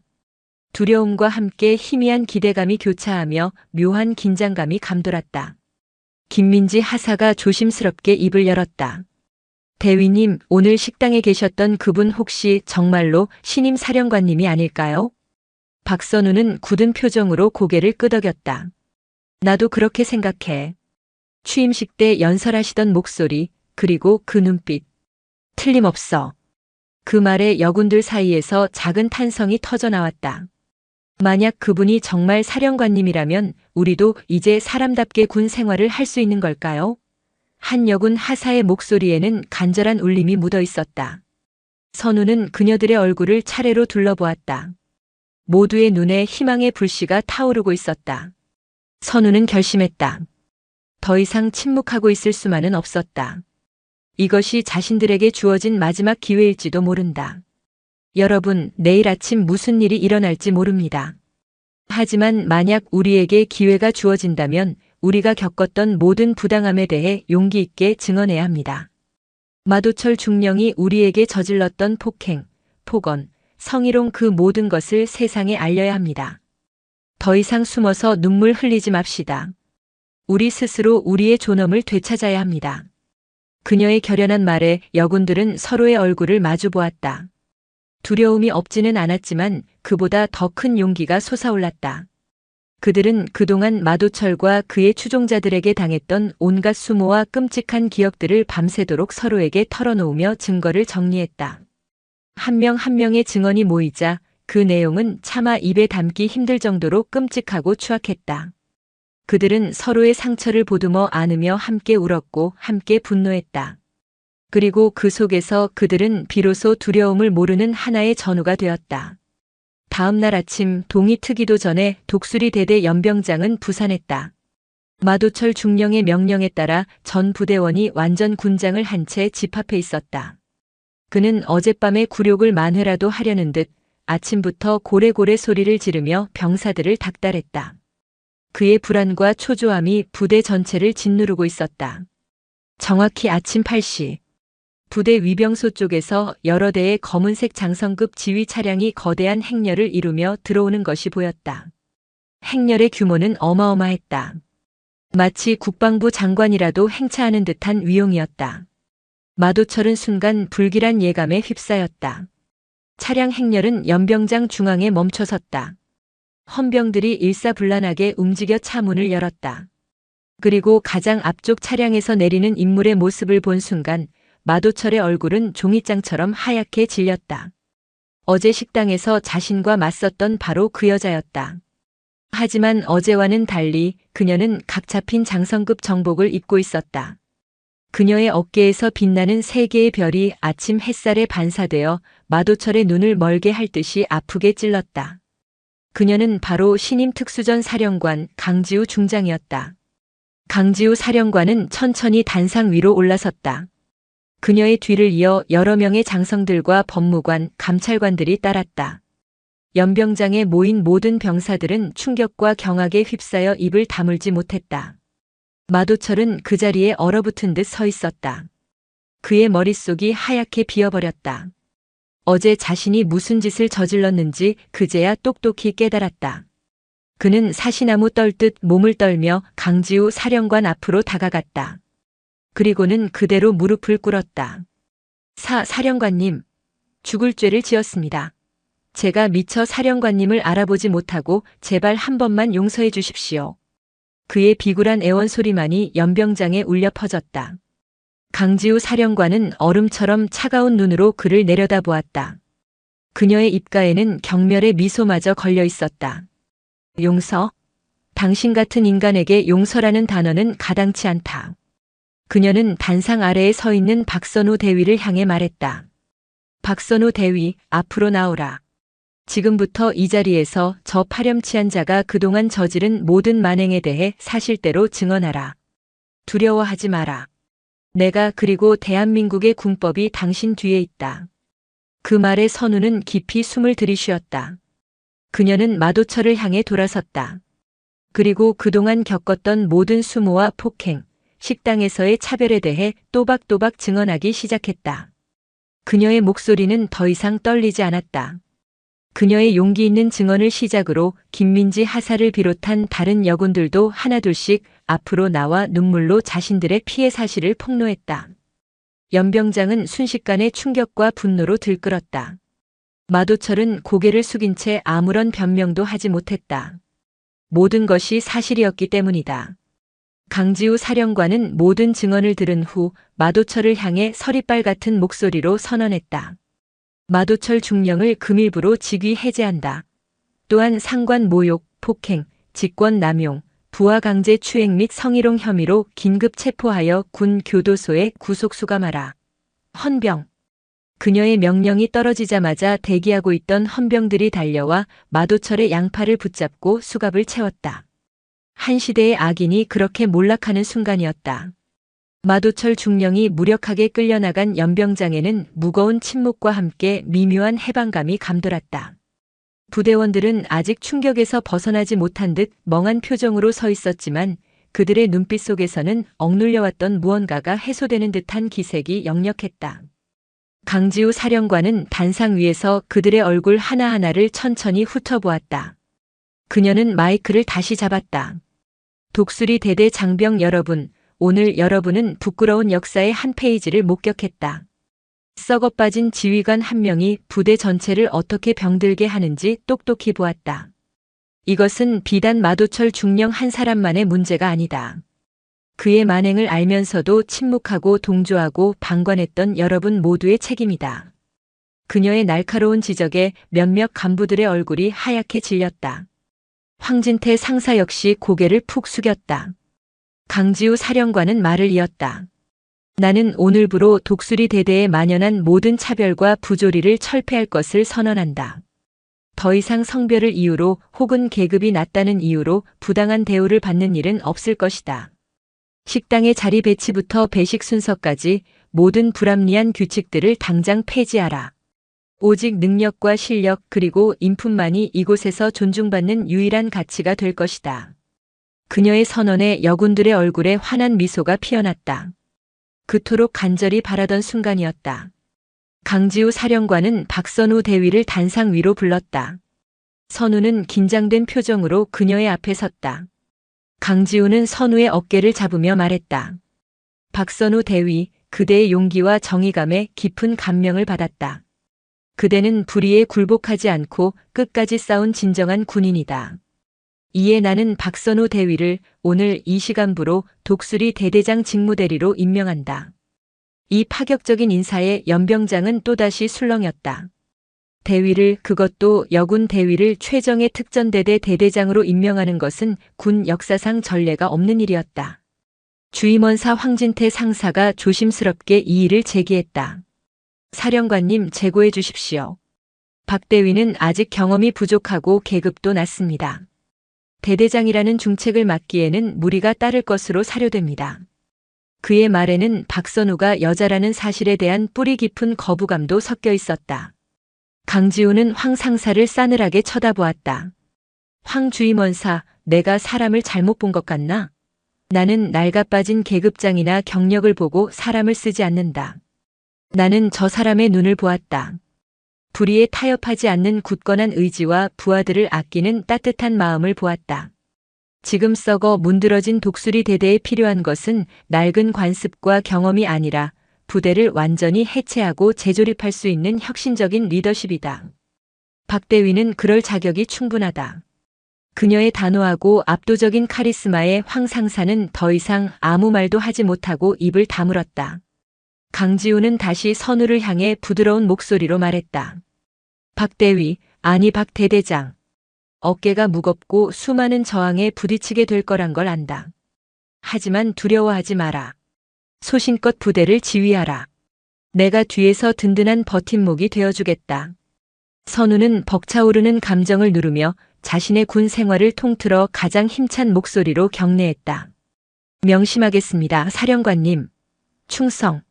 두려움과 함께 희미한 기대감이 교차하며 묘한 긴장감이 감돌았다. 김민지 하사가 조심스럽게 입을 열었다. 대위님, 오늘 식당에 계셨던 그분 혹시 정말로 신임 사령관님이 아닐까요? 박선우는 굳은 표정으로 고개를 끄덕였다. 나도 그렇게 생각해. 취임식 때 연설하시던 목소리, 그리고 그 눈빛. 틀림없어. 그 말에 여군들 사이에서 작은 탄성이 터져 나왔다. 만약 그분이 정말 사령관님이라면 우리도 이제 사람답게 군 생활을 할 수 있는 걸까요? 한 여군 하사의 목소리에는 간절한 울림이 묻어 있었다. 선우는 그녀들의 얼굴을 차례로 둘러보았다. 모두의 눈에 희망의 불씨가 타오르고 있었다. 선우는 결심했다. 더 이상 침묵하고 있을 수만은 없었다. 이것이 자신들에게 주어진 마지막 기회일지도 모른다. 여러분, 내일 아침 무슨 일이 일어날지 모릅니다. 하지만 만약 우리에게 기회가 주어진다면 우리가 겪었던 모든 부당함에 대해 용기 있게 증언해야 합니다. 마도철 중령이 우리에게 저질렀던 폭행, 폭언, 성희롱 그 모든 것을 세상에 알려야 합니다. 더 이상 숨어서 눈물 흘리지 맙시다. 우리 스스로 우리의 존엄을 되찾아야 합니다. 그녀의 결연한 말에 여군들은 서로의 얼굴을 마주 보았다. 두려움이 없지는 않았지만 그보다 더 큰 용기가 솟아올랐다. 그들은 그동안 마도철과 그의 추종자들에게 당했던 온갖 수모와 끔찍한 기억들을 밤새도록 서로에게 털어놓으며 증거를 정리했다. 한 명 한 명의 증언이 모이자 그 내용은 차마 입에 담기 힘들 정도로 끔찍하고 추악했다. 그들은 서로의 상처를 보듬어 안으며 함께 울었고 함께 분노했다. 그리고 그 속에서 그들은 비로소 두려움을 모르는 하나의 전우가 되었다. 다음 날 아침 동이 트기도 전에 독수리 대대 연병장은 부산했다. 마도철 중령의 명령에 따라 전 부대원이 완전 군장을 한 채 집합해 있었다. 그는 어젯밤의 굴욕을 만회라도 하려는 듯 아침부터 고래고래 소리를 지르며 병사들을 닥달했다. 그의 불안과 초조함이 부대 전체를 짓누르고 있었다. 정확히 아침 8시. 부대 위병소 쪽에서 여러 대의 검은색 장성급 지휘 차량이 거대한 행렬을 이루며 들어오는 것이 보였다. 행렬의 규모는 어마어마했다. 마치 국방부 장관이라도 행차하는 듯한 위용이었다. 마도철은 순간 불길한 예감에 휩싸였다. 차량 행렬은 연병장 중앙에 멈춰섰다. 헌병들이 일사불란하게 움직여 차 문을 열었다. 그리고 가장 앞쪽 차량에서 내리는 인물의 모습을 본 순간 마도철의 얼굴은 종이장처럼 하얗게 질렸다. 어제 식당에서 자신과 맞섰던 바로 그 여자였다. 하지만 어제와는 달리 그녀는 각 잡힌 장성급 정복을 입고 있었다. 그녀의 어깨에서 빛나는 세 개의 별이 아침 햇살에 반사되어 마도철의 눈을 멀게 할 듯이 아프게 찔렀다. 그녀는 바로 신임 특수전 사령관 강지우 중장이었다. 강지우 사령관은 천천히 단상 위로 올라섰다. 그녀의 뒤를 이어 여러 명의 장성들과 법무관, 감찰관들이 따랐다. 연병장에 모인 모든 병사들은 충격과 경악에 휩싸여 입을 다물지 못했다. 마도철은 그 자리에 얼어붙은 듯 서 있었다. 그의 머릿속이 하얗게 비어버렸다. 어제 자신이 무슨 짓을 저질렀는지 그제야 똑똑히 깨달았다. 그는 사시나무 떨듯 몸을 떨며 강지우 사령관 앞으로 다가갔다. 그리고는 그대로 무릎을 꿇었다. 사령관님, 죽을 죄를 지었습니다. 제가 미처 사령관님을 알아보지 못하고 제발 한 번만 용서해 주십시오. 그의 비굴한 애원 소리만이 연병장에 울려 퍼졌다. 강지우 사령관은 얼음처럼 차가운 눈으로 그를 내려다보았다. 그녀의 입가에는 경멸의 미소마저 걸려 있었다. 용서? 당신 같은 인간에게 용서라는 단어는 가당치 않다. 그녀는 단상 아래에 서 있는 박선우 대위를 향해 말했다. 박선우 대위, 앞으로 나오라. 지금부터 이 자리에서 저 파렴치한 자가 그동안 저지른 모든 만행에 대해 사실대로 증언하라. 두려워하지 마라. 내가 그리고 대한민국의 군법이 당신 뒤에 있다. 그 말에 선우는 깊이 숨을 들이쉬었다. 그녀는 마도철을 향해 돌아섰다. 그리고 그동안 겪었던 모든 수모와 폭행, 식당에서의 차별에 대해 또박또박 증언하기 시작했다. 그녀의 목소리는 더 이상 떨리지 않았다. 그녀의 용기 있는 증언을 시작으로 김민지 하사를 비롯한 다른 여군들도 하나둘씩 앞으로 나와 눈물로 자신들의 피해 사실을 폭로했다. 연병장은 순식간에 충격과 분노로 들끓었다. 마도철은 고개를 숙인 채 아무런 변명도 하지 못했다. 모든 것이 사실이었기 때문이다. 강지우 사령관은 모든 증언을 들은 후 마도철을 향해 서리빨 같은 목소리로 선언했다. 마도철 중령을 금일부로 직위 해제한다. 또한 상관 모욕, 폭행, 직권 남용, 부하 강제 추행 및 성희롱 혐의로 긴급 체포하여 군 교도소에 구속 수감하라. 헌병. 그녀의 명령이 떨어지자마자 대기하고 있던 헌병들이 달려와 마도철의 양팔을 붙잡고 수갑을 채웠다. 한 시대의 악인이 그렇게 몰락하는 순간이었다. 마도철 중령이 무력하게 끌려나간 연병장에는 무거운 침묵과 함께 미묘한 해방감이 감돌았다. 부대원들은 아직 충격에서 벗어나지 못한 듯 멍한 표정으로 서 있었지만 그들의 눈빛 속에서는 억눌려왔던 무언가가 해소되는 듯한 기색이 역력했다. 강지우 사령관은 단상 위에서 그들의 얼굴 하나하나를 천천히 훑어보았다. 그녀는 마이크를 다시 잡았다. 독수리 대대 장병 여러분, 오늘 여러분은 부끄러운 역사의 한 페이지를 목격했다. 썩어빠진 지휘관 한 명이 부대 전체를 어떻게 병들게 하는지 똑똑히 보았다. 이것은 비단 마도철 중령 한 사람만의 문제가 아니다. 그의 만행을 알면서도 침묵하고 동조하고 방관했던 여러분 모두의 책임이다. 그녀의 날카로운 지적에 몇몇 간부들의 얼굴이 하얗게 질렸다. 황진태 상사 역시 고개를 푹 숙였다. 강지우 사령관은 말을 이었다. 나는 오늘부로 독수리 대대에 만연한 모든 차별과 부조리를 철폐할 것을 선언한다. 더 이상 성별을 이유로 혹은 계급이 낮다는 이유로 부당한 대우를 받는 일은 없을 것이다. 식당의 자리 배치부터 배식 순서까지 모든 불합리한 규칙들을 당장 폐지하라. 오직 능력과 실력 그리고 인품만이 이곳에서 존중받는 유일한 가치가 될 것이다. 그녀의 선언에 여군들의 얼굴에 환한 미소가 피어났다. 그토록 간절히 바라던 순간이었다. 강지우 사령관은 박선우 대위를 단상 위로 불렀다. 선우는 긴장된 표정으로 그녀의 앞에 섰다. 강지우는 선우의 어깨를 잡으며 말했다. 박선우 대위, 그대의 용기와 정의감에 깊은 감명을 받았다. 그대는 불의에 굴복하지 않고 끝까지 싸운 진정한 군인이다. 이에 나는 박선우 대위를 오늘 이 시간부로 독수리 대대장 직무대리로 임명한다. 이 파격적인 인사에 연병장은 또다시 술렁였다. 대위를, 그것도 여군 대위를 최정예 특전대대 대대장으로 임명하는 것은 군 역사상 전례가 없는 일이었다. 주임원사 황진태 상사가 조심스럽게 이 일을 제기했다. 사령관님, 재고해 주십시오. 박 대위는 아직 경험이 부족하고 계급도 낮습니다. 대대장이라는 중책을 맡기에는 무리가 따를 것으로 사료됩니다. 그의 말에는 박선우가 여자라는 사실에 대한 뿌리 깊은 거부감도 섞여 있었다. 강지우는 황 상사를 싸늘하게 쳐다보았다. 황 주임원사, 내가 사람을 잘못 본 것 같나? 나는 낡아빠진 계급장이나 경력을 보고 사람을 쓰지 않는다. 나는 저 사람의 눈을 보았다. 불의에 타협하지 않는 굳건한 의지와 부하들을 아끼는 따뜻한 마음을 보았다. 지금 썩어 문드러진 독수리 대대에 필요한 것은 낡은 관습과 경험이 아니라 부대를 완전히 해체하고 재조립할 수 있는 혁신적인 리더십이다. 박 대위는 그럴 자격이 충분하다. 그녀의 단호하고 압도적인 카리스마에 황 상사는 더 이상 아무 말도 하지 못하고 입을 다물었다. 강지우는 다시 선우를 향해 부드러운 목소리로 말했다. 박 대위, 아니 박 대대장. 어깨가 무겁고 수많은 저항에 부딪히게 될 거란 걸 안다. 하지만 두려워하지 마라. 소신껏 부대를 지휘하라. 내가 뒤에서 든든한 버팀목이 되어주겠다. 선우는 벅차오르는 감정을 누르며 자신의 군 생활을 통틀어 가장 힘찬 목소리로 경례했다. 명심하겠습니다, 사령관님. 충성.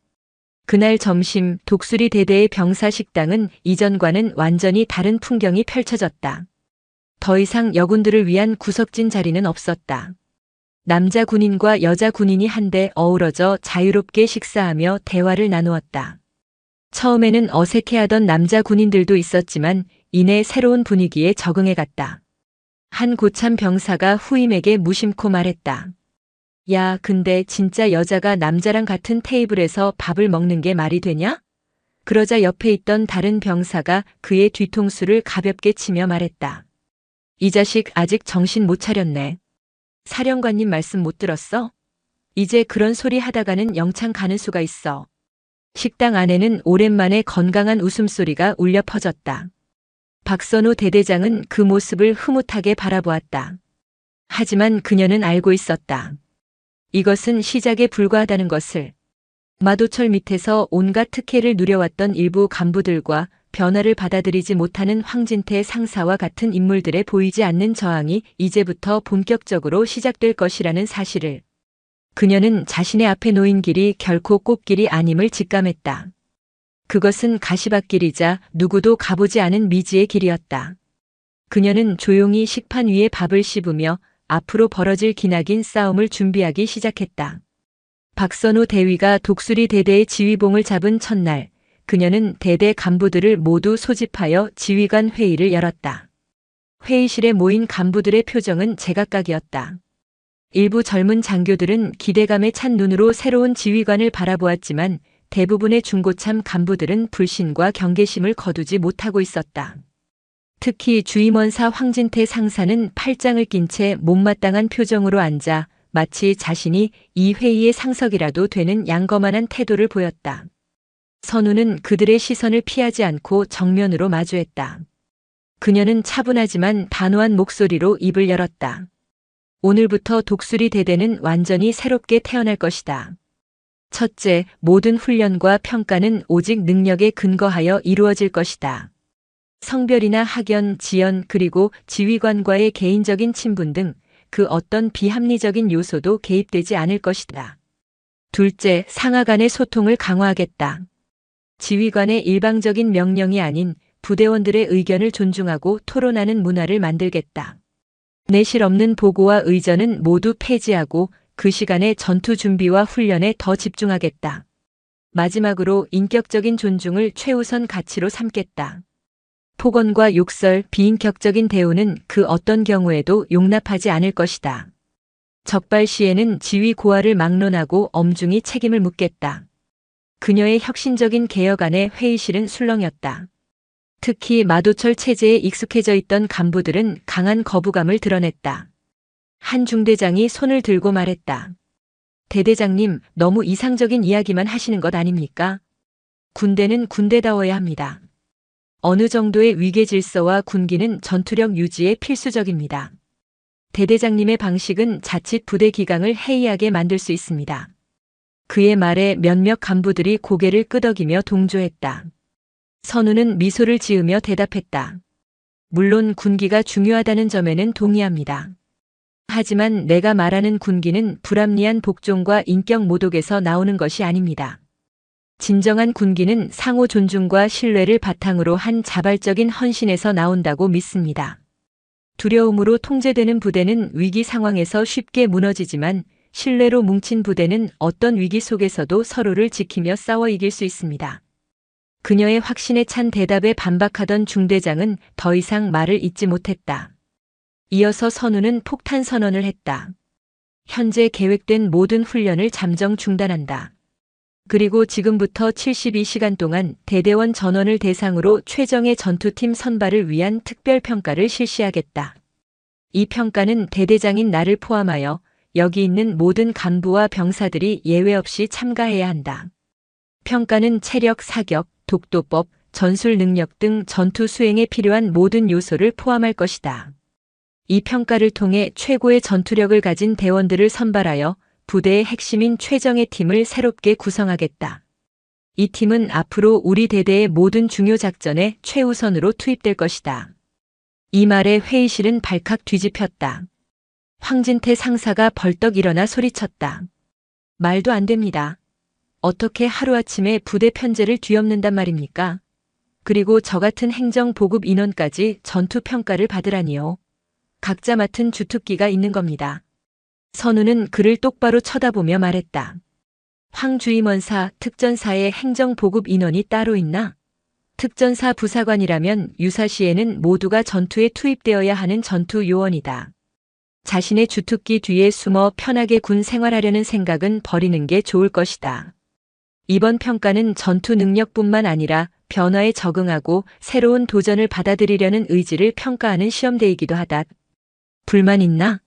그날 점심 독수리 대대의 병사 식당은 이전과는 완전히 다른 풍경이 펼쳐졌다. 더 이상 여군들을 위한 구석진 자리는 없었다. 남자 군인과 여자 군인이 한데 어우러져 자유롭게 식사하며 대화를 나누었다. 처음에는 어색해하던 남자 군인들도 있었지만 이내 새로운 분위기에 적응해갔다. 한 고참 병사가 후임에게 무심코 말했다. 야, 근데 진짜 여자가 남자랑 같은 테이블에서 밥을 먹는 게 말이 되냐? 그러자 옆에 있던 다른 병사가 그의 뒤통수를 가볍게 치며 말했다. 이 자식 아직 정신 못 차렸네. 사령관님 말씀 못 들었어? 이제 그런 소리 하다가는 영창 가는 수가 있어. 식당 안에는 오랜만에 건강한 웃음소리가 울려 퍼졌다. 박선우 대대장은 그 모습을 흐뭇하게 바라보았다. 하지만 그녀는 알고 있었다. 이것은 시작에 불과하다는 것을. 마도철 밑에서 온갖 특혜를 누려왔던 일부 간부들과 변화를 받아들이지 못하는 황진태 상사와 같은 인물들의 보이지 않는 저항이 이제부터 본격적으로 시작될 것이라는 사실을. 그녀는 자신의 앞에 놓인 길이 결코 꽃길이 아님을 직감했다. 그것은 가시밭길이자 누구도 가보지 않은 미지의 길이었다. 그녀는 조용히 식판 위에 밥을 씹으며 앞으로 벌어질 기나긴 싸움을 준비하기 시작했다. 박선우 대위가 독수리 대대의 지휘봉을 잡은 첫날, 그녀는 대대 간부들을 모두 소집하여 지휘관 회의를 열었다. 회의실에 모인 간부들의 표정은 제각각이었다. 일부 젊은 장교들은 기대감에 찬 눈으로 새로운 지휘관을 바라보았지만 대부분의 중고참 간부들은 불신과 경계심을 거두지 못하고 있었다. 특히 주임원사 황진태 상사는 팔짱을 낀 채 못마땅한 표정으로 앉아 마치 자신이 이 회의의 상석이라도 되는 양거만한 태도를 보였다. 선우는 그들의 시선을 피하지 않고 정면으로 마주했다. 그녀는 차분하지만 단호한 목소리로 입을 열었다. 오늘부터 독수리 대대는 완전히 새롭게 태어날 것이다. 첫째, 모든 훈련과 평가는 오직 능력에 근거하여 이루어질 것이다. 성별이나 학연, 지연 그리고 지휘관과의 개인적인 친분 등 그 어떤 비합리적인 요소도 개입되지 않을 것이다. 둘째, 상하 간의 소통을 강화하겠다. 지휘관의 일방적인 명령이 아닌 부대원들의 의견을 존중하고 토론하는 문화를 만들겠다. 내실 없는 보고와 의전은 모두 폐지하고 그 시간에 전투 준비와 훈련에 더 집중하겠다. 마지막으로 인격적인 존중을 최우선 가치로 삼겠다. 폭언과 욕설, 비인격적인 대우는 그 어떤 경우에도 용납하지 않을 것이다. 적발 시에는 지휘 고하를 막론하고 엄중히 책임을 묻겠다. 그녀의 혁신적인 개혁 안에 회의실은 술렁였다. 특히 마도철 체제에 익숙해져 있던 간부들은 강한 거부감을 드러냈다. 한 중대장이 손을 들고 말했다. 대대장님, 너무 이상적인 이야기만 하시는 것 아닙니까? 군대는 군대다워야 합니다. 어느 정도의 위계 질서와 군기는 전투력 유지에 필수적입니다. 대대장님의 방식은 자칫 부대 기강을 해이하게 만들 수 있습니다. 그의 말에 몇몇 간부들이 고개를 끄덕이며 동조했다. 선우는 미소를 지으며 대답했다. 물론 군기가 중요하다는 점에는 동의합니다. 하지만 내가 말하는 군기는 불합리한 복종과 인격 모독에서 나오는 것이 아닙니다. 진정한 군기는 상호 존중과 신뢰를 바탕으로 한 자발적인 헌신에서 나온다고 믿습니다. 두려움으로 통제되는 부대는 위기 상황에서 쉽게 무너지지만 신뢰로 뭉친 부대는 어떤 위기 속에서도 서로를 지키며 싸워 이길 수 있습니다. 그녀의 확신에 찬 대답에 반박하던 중대장은 더 이상 말을 잇지 못했다. 이어서 선우는 폭탄 선언을 했다. 현재 계획된 모든 훈련을 잠정 중단한다. 그리고 지금부터 72시간 동안 대대원 전원을 대상으로 최정예 전투팀 선발을 위한 특별평가를 실시하겠다. 이 평가는 대대장인 나를 포함하여 여기 있는 모든 간부와 병사들이 예외 없이 참가해야 한다. 평가는 체력, 사격, 독도법, 전술 능력 등 전투 수행에 필요한 모든 요소를 포함할 것이다. 이 평가를 통해 최고의 전투력을 가진 대원들을 선발하여 부대의 핵심인 최정예 팀을 새롭게 구성하겠다. 이 팀은 앞으로 우리 대대의 모든 중요 작전에 최우선으로 투입될 것이다. 이 말에 회의실은 발칵 뒤집혔다. 황진태 상사가 벌떡 일어나 소리쳤다. 말도 안 됩니다. 어떻게 하루아침에 부대 편제를 뒤엎는단 말입니까? 그리고 저 같은 행정 보급 인원까지 전투 평가를 받으라니요. 각자 맡은 주특기가 있는 겁니다. 선우는 그를 똑바로 쳐다보며 말했다. 황 주임원사 특전사의 행정 보급 인원이 따로 있나? 특전사 부사관이라면 유사시에는 모두가 전투에 투입되어야 하는 전투 요원이다. 자신의 주특기 뒤에 숨어 편하게 군 생활하려는 생각은 버리는 게 좋을 것이다. 이번 평가는 전투 능력뿐만 아니라 변화에 적응하고 새로운 도전을 받아들이려는 의지를 평가하는 시험대이기도 하다. 불만 있나?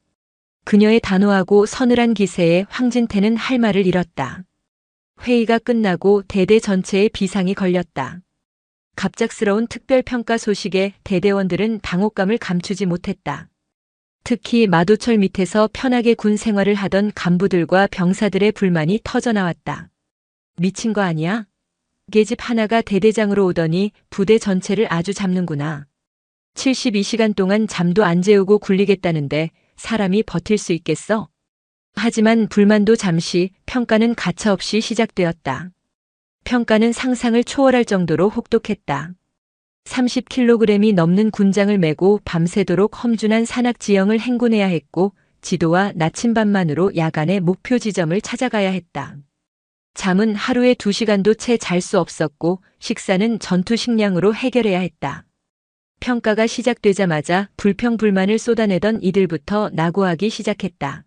그녀의 단호하고 서늘한 기세에 황진태는 할 말을 잃었다. 회의가 끝나고 대대 전체에 비상이 걸렸다. 갑작스러운 특별평가 소식에 대대원들은 당혹감을 감추지 못했다. 특히 마도철 밑에서 편하게 군 생활을 하던 간부들과 병사들의 불만이 터져나왔다. 미친 거 아니야? 계집 하나가 대대장으로 오더니 부대 전체를 아주 잡는구나. 72시간 동안 잠도 안 재우고 굴리겠다는데 사람이 버틸 수 있겠어? 하지만 불만도 잠시, 평가는 가차없이 시작되었다. 평가는 상상을 초월할 정도로 혹독했다. 30kg이 넘는 군장을 메고 밤새도록 험준한 산악 지형을 행군해야 했고 지도와 나침반만으로 야간에 목표 지점을 찾아가야 했다. 잠은 하루에 2시간도 채 잘 수 없었고 식사는 전투 식량으로 해결해야 했다. 평가가 시작되자마자 불평불만을 쏟아내던 이들부터 낙오하기 시작했다.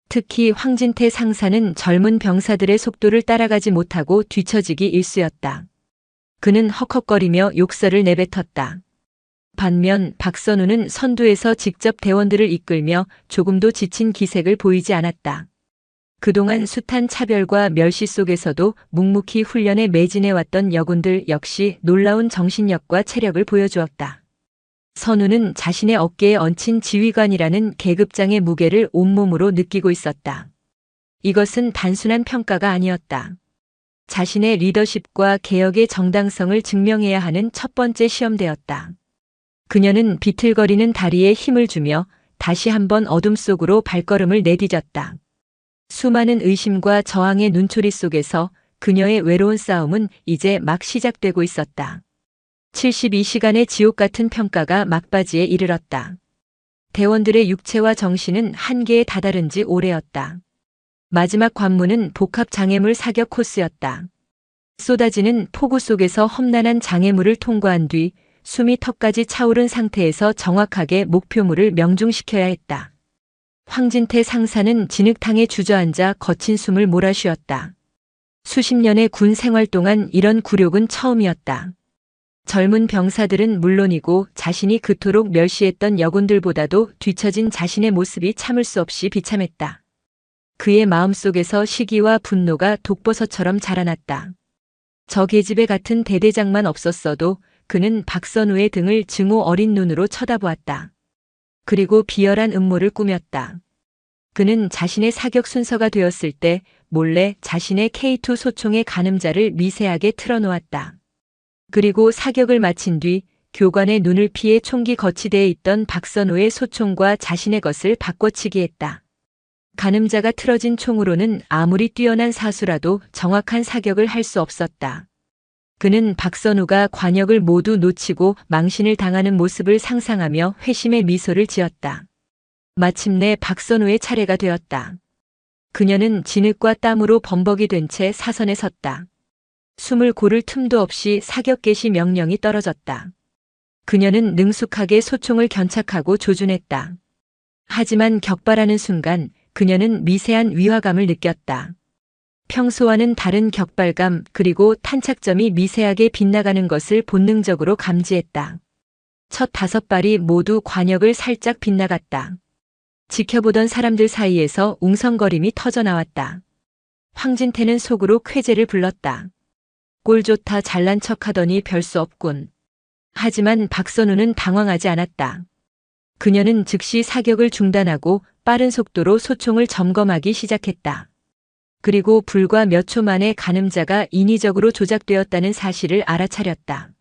특히 황진태 상사는 젊은 병사들의 속도를 따라가지 못하고 뒤처지기 일쑤였다. 그는 헉헉거리며 욕설을 내뱉었다. 반면 박선우는 선두에서 직접 대원들을 이끌며 조금도 지친 기색을 보이지 않았다. 그동안 숱한 차별과 멸시 속에서도 묵묵히 훈련에 매진해왔던 여군들 역시 놀라운 정신력과 체력을 보여주었다. 선우는 자신의 어깨에 얹힌 지휘관이라는 계급장의 무게를 온몸으로 느끼고 있었다. 이것은 단순한 평가가 아니었다. 자신의 리더십과 개혁의 정당성을 증명해야 하는 첫 번째 시험대였다. 그녀는 비틀거리는 다리에 힘을 주며 다시 한번 어둠 속으로 발걸음을 내디뎠다. 수많은 의심과 저항의 눈초리 속에서 그녀의 외로운 싸움은 이제 막 시작되고 있었다. 72시간의 지옥 같은 평가가 막바지에 이르렀다. 대원들의 육체와 정신은 한계에 다다른 지 오래였다. 마지막 관문은 복합 장애물 사격 코스였다. 쏟아지는 폭우 속에서 험난한 장애물을 통과한 뒤 숨이 턱까지 차오른 상태에서 정확하게 목표물을 명중시켜야 했다. 황진태 상사는 진흙탕에 주저앉아 거친 숨을 몰아쉬었다. 수십 년의 군 생활 동안 이런 굴욕은 처음이었다. 젊은 병사들은 물론이고 자신이 그토록 멸시했던 여군들보다도 뒤처진 자신의 모습이 참을 수 없이 비참했다. 그의 마음속에서 시기와 분노가 독버섯처럼 자라났다. 저 계집애 같은 대대장만 없었어도 그는 박선우의 등을 증오 어린 눈으로 쳐다보았다. 그리고 비열한 음모를 꾸몄다. 그는 자신의 사격 순서가 되었을 때 몰래 자신의 K2 소총의 가늠자를 미세하게 틀어놓았다. 그리고 사격을 마친 뒤 교관의 눈을 피해 총기 거치대에 있던 박선우의 소총과 자신의 것을 바꿔치기 했다. 가늠자가 틀어진 총으로는 아무리 뛰어난 사수라도 정확한 사격을 할 수 없었다. 그는 박선우가 관역을 모두 놓치고 망신을 당하는 모습을 상상하며 회심의 미소를 지었다. 마침내 박선우의 차례가 되었다. 그녀는 진흙과 땀으로 범벅이 된 채 사선에 섰다. 숨을 고를 틈도 없이 사격 개시 명령이 떨어졌다. 그녀는 능숙하게 소총을 견착하고 조준했다. 하지만 격발하는 순간 그녀는 미세한 위화감을 느꼈다. 평소와는 다른 격발감 그리고 탄착점이 미세하게 빗나가는 것을 본능적으로 감지했다. 첫 5발이 모두 관역을 살짝 빗나갔다. 지켜보던 사람들 사이에서 웅성거림이 터져나왔다. 황진태는 속으로 쾌재를 불렀다. 꼴 좋다 잘난 척하더니 별 수 없군. 하지만 박선우는 당황하지 않았다. 그녀는 즉시 사격을 중단하고 빠른 속도로 소총을 점검하기 시작했다. 그리고 불과 몇 초 만에 가늠자가 인위적으로 조작되었다는 사실을 알아차렸다.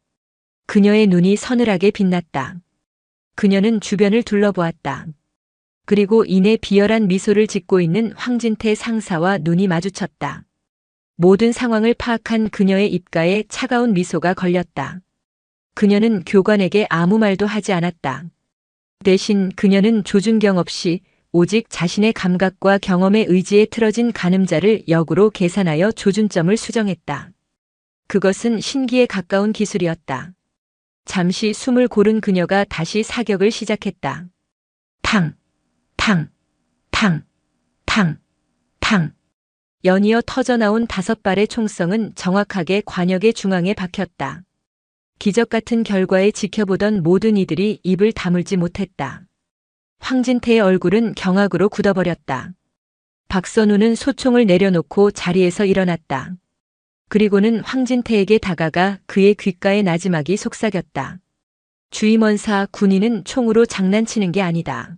그녀의 눈이 서늘하게 빛났다. 그녀는 주변을 둘러보았다. 그리고 이내 비열한 미소를 짓고 있는 황진태 상사와 눈이 마주쳤다. 모든 상황을 파악한 그녀의 입가에 차가운 미소가 걸렸다. 그녀는 교관에게 아무 말도 하지 않았다. 대신 그녀는 조준경 없이 오직 자신의 감각과 경험의 의지에 틀어진 가늠자를 역으로 계산하여 조준점을 수정했다. 그것은 신기에 가까운 기술이었다. 잠시 숨을 고른 그녀가 다시 사격을 시작했다. 탕, 탕, 탕, 탕, 탕. 연이어 터져나온 5발의 총성은 정확하게 관역의 중앙에 박혔다. 기적 같은 결과에 지켜보던 모든 이들이 입을 다물지 못했다. 황진태의 얼굴은 경악으로 굳어버렸다. 박선우는 소총을 내려놓고 자리에서 일어났다. 그리고는 황진태에게 다가가 그의 귓가에 나지막이 속삭였다. 주임원사, 군인은 총으로 장난치는 게 아니다.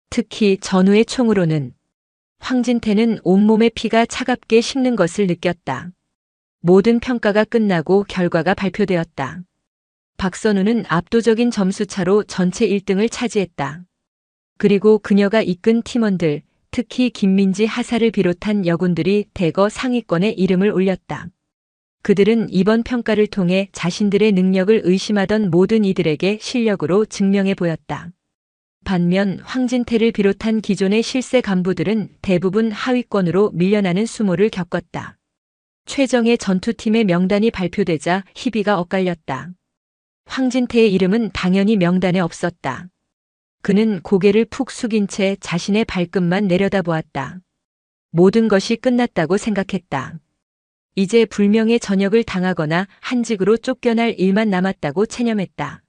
특히 전우의 총으로는. 황진태는 온몸의 피가 차갑게 식는 것을 느꼈다. 모든 평가가 끝나고 결과가 발표되었다. 박선우는 압도적인 점수차로 전체 1등을 차지했다. 그리고 그녀가 이끈 팀원들, 특히 김민지 하사를 비롯한 여군들이 대거 상위권에 이름을 올렸다. 그들은 이번 평가를 통해 자신들의 능력을 의심하던 모든 이들에게 실력으로 증명해 보였다. 반면 황진태를 비롯한 기존의 실세 간부들은 대부분 하위권으로 밀려나는 수모를 겪었다. 최정예 전투팀의 명단이 발표되자 희비가 엇갈렸다. 황진태의 이름은 당연히 명단에 없었다. 그는 고개를 푹 숙인 채 자신의 발끝만 내려다보았다. 모든 것이 끝났다고 생각했다. 이제 불명예 전역을 당하거나 한직으로 쫓겨날 일만 남았다고 체념했다.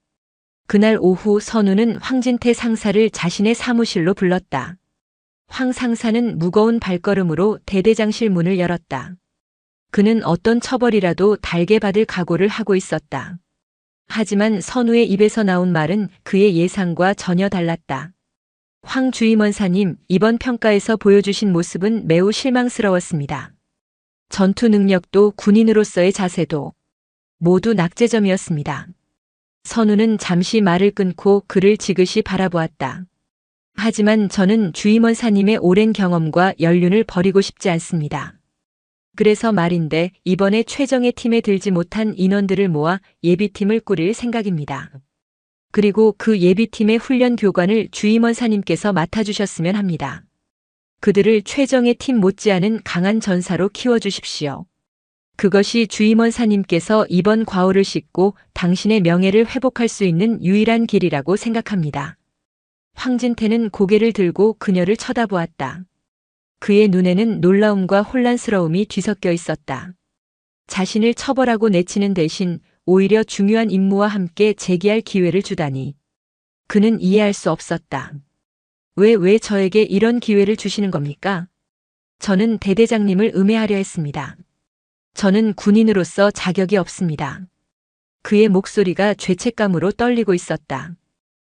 그날 오후 선우는 황진태 상사를 자신의 사무실로 불렀다. 황 상사는 무거운 발걸음으로 대대장실 문을 열었다. 그는 어떤 처벌이라도 달게 받을 각오를 하고 있었다. 하지만 선우의 입에서 나온 말은 그의 예상과 전혀 달랐다. 황 주임원사님, 이번 평가에서 보여주신 모습은 매우 실망스러웠습니다. 전투 능력도 군인으로서의 자세도 모두 낙제점이었습니다. 선우는 잠시 말을 끊고 그를 지그시 바라보았다. 하지만 저는 주임원사님의 오랜 경험과 연륜을 버리고 싶지 않습니다. 그래서 말인데 이번에 최정예 팀에 들지 못한 인원들을 모아 예비팀을 꾸릴 생각입니다. 그리고 그 예비팀의 훈련 교관을 주임원사님께서 맡아주셨으면 합니다. 그들을 최정예 팀 못지않은 강한 전사로 키워주십시오. 그것이 주임원사님께서 이번 과오를 씻고 당신의 명예를 회복할 수 있는 유일한 길이라고 생각합니다. 황진태는 고개를 들고 그녀를 쳐다보았다. 그의 눈에는 놀라움과 혼란스러움이 뒤섞여 있었다. 자신을 처벌하고 내치는 대신 오히려 중요한 임무와 함께 재기할 기회를 주다니. 그는 이해할 수 없었다. 왜 저에게 이런 기회를 주시는 겁니까? 저는 대대장님을 음해하려 했습니다. 저는 군인으로서 자격이 없습니다. 그의 목소리가 죄책감으로 떨리고 있었다.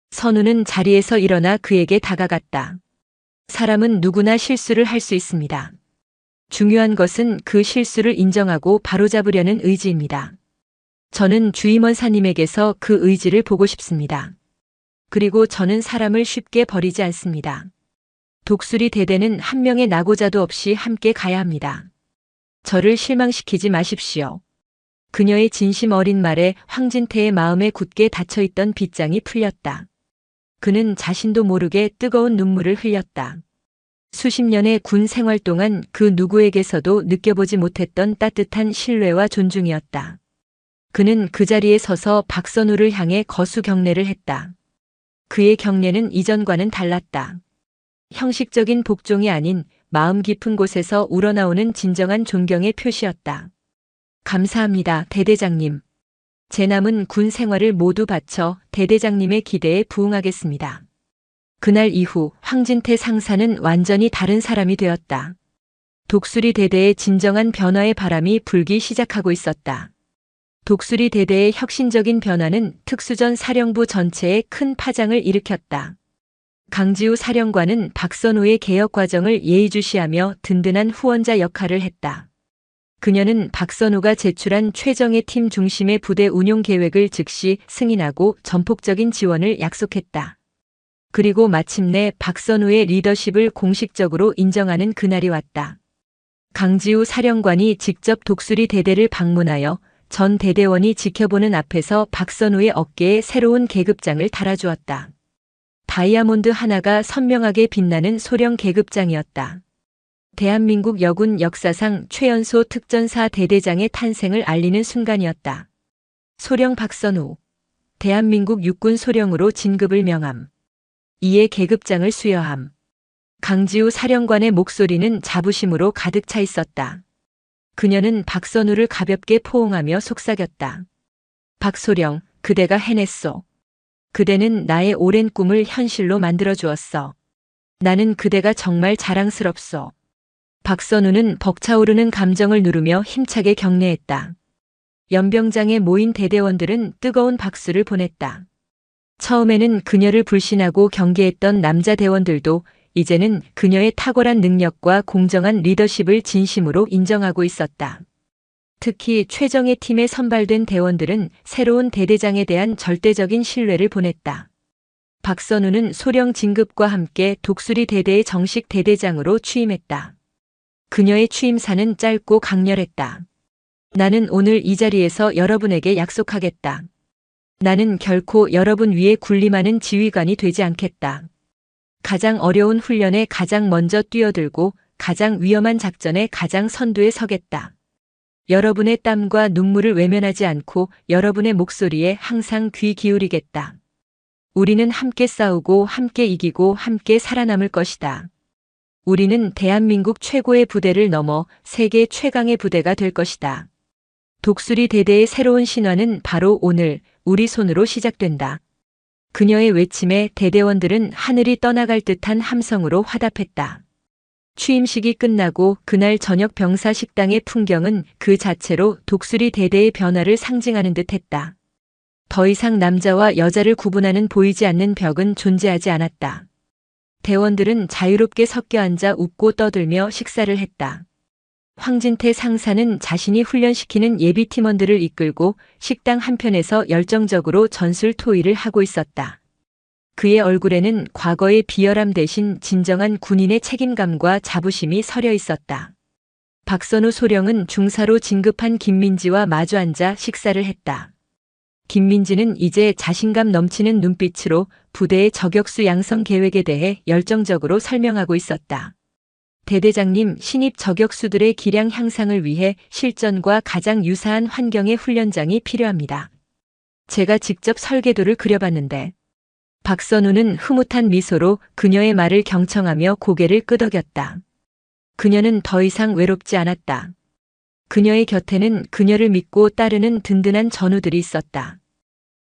선우는 자리에서 일어나 그에게 다가갔다. 사람은 누구나 실수를 할 수 있습니다. 중요한 것은 그 실수를 인정하고 바로잡으려는 의지입니다. 저는 주임원사님에게서 그 의지를 보고 싶습니다. 그리고 저는 사람을 쉽게 버리지 않습니다. 독수리 대대는 한 명의 낙오자도 없이 함께 가야 합니다. 저를 실망시키지 마십시오. 그녀의 진심 어린 말에 황진태의 마음에 굳게 닫혀있던 빗장이 풀렸다. 그는 자신도 모르게 뜨거운 눈물을 흘렸다. 수십 년의 군 생활 동안 그 누구에게서도 느껴보지 못했던 따뜻한 신뢰와 존중이었다. 그는 그 자리에 서서 박선우를 향해 거수 경례를 했다. 그의 경례는 이전과는 달랐다. 형식적인 복종이 아닌 마음 깊은 곳에서 우러나오는 진정한 존경의 표시였다. 감사합니다, 대대장님. 제 남은 군 생활을 모두 바쳐 대대장님의 기대에 부응하겠습니다. 그날 이후 황진태 상사는 완전히 다른 사람이 되었다. 독수리 대대의 진정한 변화의 바람이 불기 시작하고 있었다. 독수리 대대의 혁신적인 변화는 특수전 사령부 전체에 큰 파장을 일으켰다. 강지우 사령관은 박선우의 개혁 과정을 예의주시하며 든든한 후원자 역할을 했다. 그녀는 박선우가 제출한 최정예 팀 중심의 부대 운용 계획을 즉시 승인하고 전폭적인 지원을 약속했다. 그리고 마침내 박선우의 리더십을 공식적으로 인정하는 그날이 왔다. 강지우 사령관이 직접 독수리 대대를 방문하여 전 대대원이 지켜보는 앞에서 박선우의 어깨에 새로운 계급장을 달아주었다. 다이아몬드 하나가 선명하게 빛나는 소령 계급장이었다. 대한민국 여군 역사상 최연소 특전사 대대장의 탄생을 알리는 순간이었다. 소령 박선우. 대한민국 육군 소령으로 진급을 명함. 이에 계급장을 수여함. 강지우 사령관의 목소리는 자부심으로 가득 차 있었다. 그녀는 박선우를 가볍게 포옹하며 속삭였다. 박소령, 그대가 해냈소. 그대는 나의 오랜 꿈을 현실로 만들어 주었어. 나는 그대가 정말 자랑스럽소. 박선우는 벅차오르는 감정을 누르며 힘차게 격려했다. 연병장에 모인 대대원들은 뜨거운 박수를 보냈다. 처음에는 그녀를 불신하고 경계했던 남자 대원들도 이제는 그녀의 탁월한 능력과 공정한 리더십을 진심으로 인정하고 있었다. 특히 최정예 팀에 선발된 대원들은 새로운 대대장에 대한 절대적인 신뢰를 보냈다. 박선우는 소령 진급과 함께 독수리 대대의 정식 대대장으로 취임했다. 그녀의 취임사는 짧고 강렬했다. 나는 오늘 이 자리에서 여러분에게 약속하겠다. 나는 결코 여러분 위에 군림하는 지휘관이 되지 않겠다. 가장 어려운 훈련에 가장 먼저 뛰어들고 가장 위험한 작전에 가장 선두에 서겠다. 여러분의 땀과 눈물을 외면하지 않고 여러분의 목소리에 항상 귀 기울이겠다. 우리는 함께 싸우고 함께 이기고 함께 살아남을 것이다. 우리는 대한민국 최고의 부대를 넘어 세계 최강의 부대가 될 것이다. 독수리 대대의 새로운 신화는 바로 오늘 우리 손으로 시작된다. 그녀의 외침에 대대원들은 하늘이 떠나갈 듯한 함성으로 화답했다. 취임식이 끝나고 그날 저녁 병사 식당의 풍경은 그 자체로 독수리 대대의 변화를 상징하는 듯했다. 더 이상 남자와 여자를 구분하는 보이지 않는 벽은 존재하지 않았다. 대원들은 자유롭게 섞여 앉아 웃고 떠들며 식사를 했다. 황진태 상사는 자신이 훈련시키는 예비팀원들을 이끌고 식당 한편에서 열정적으로 전술 토의를 하고 있었다. 그의 얼굴에는 과거의 비열함 대신 진정한 군인의 책임감과 자부심이 서려 있었다. 박선우 소령은 중사로 진급한 김민지와 마주 앉아 식사를 했다. 김민지는 이제 자신감 넘치는 눈빛으로 부대의 저격수 양성 계획에 대해 열정적으로 설명하고 있었다. 대대장님, 신입 저격수들의 기량 향상을 위해 실전과 가장 유사한 환경의 훈련장이 필요합니다. 제가 직접 설계도를 그려봤는데. 박선우는 흐뭇한 미소로 그녀의 말을 경청하며 고개를 끄덕였다. 그녀는 더 이상 외롭지 않았다. 그녀의 곁에는 그녀를 믿고 따르는 든든한 전우들이 있었다.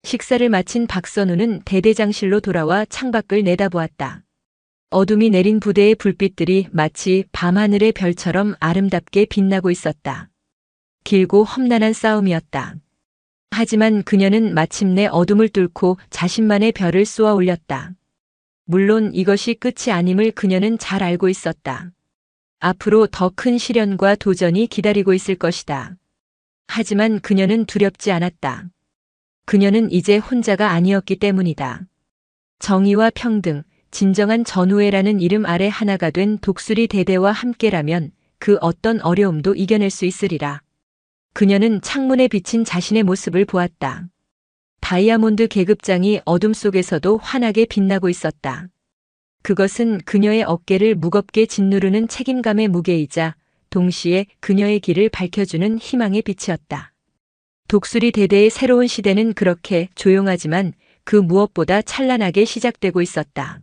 식사를 마친 박선우는 대대장실로 돌아와 창밖을 내다보았다. 어둠이 내린 부대의 불빛들이 마치 밤하늘의 별처럼 아름답게 빛나고 있었다. 길고 험난한 싸움이었다. 하지만 그녀는 마침내 어둠을 뚫고 자신만의 별을 쏘아 올렸다. 물론 이것이 끝이 아님을 그녀는 잘 알고 있었다. 앞으로 더 큰 시련과 도전이 기다리고 있을 것이다. 하지만 그녀는 두렵지 않았다. 그녀는 이제 혼자가 아니었기 때문이다. 정의와 평등, 진정한 전우회라는 이름 아래 하나가 된 독수리 대대와 함께라면 그 어떤 어려움도 이겨낼 수 있으리라. 그녀는 창문에 비친 자신의 모습을 보았다. 다이아몬드 계급장이 어둠 속에서도 환하게 빛나고 있었다. 그것은 그녀의 어깨를 무겁게 짓누르는 책임감의 무게이자 동시에 그녀의 길을 밝혀주는 희망의 빛이었다. 독수리 대대의 새로운 시대는 그렇게 조용하지만 그 무엇보다 찬란하게 시작되고 있었다.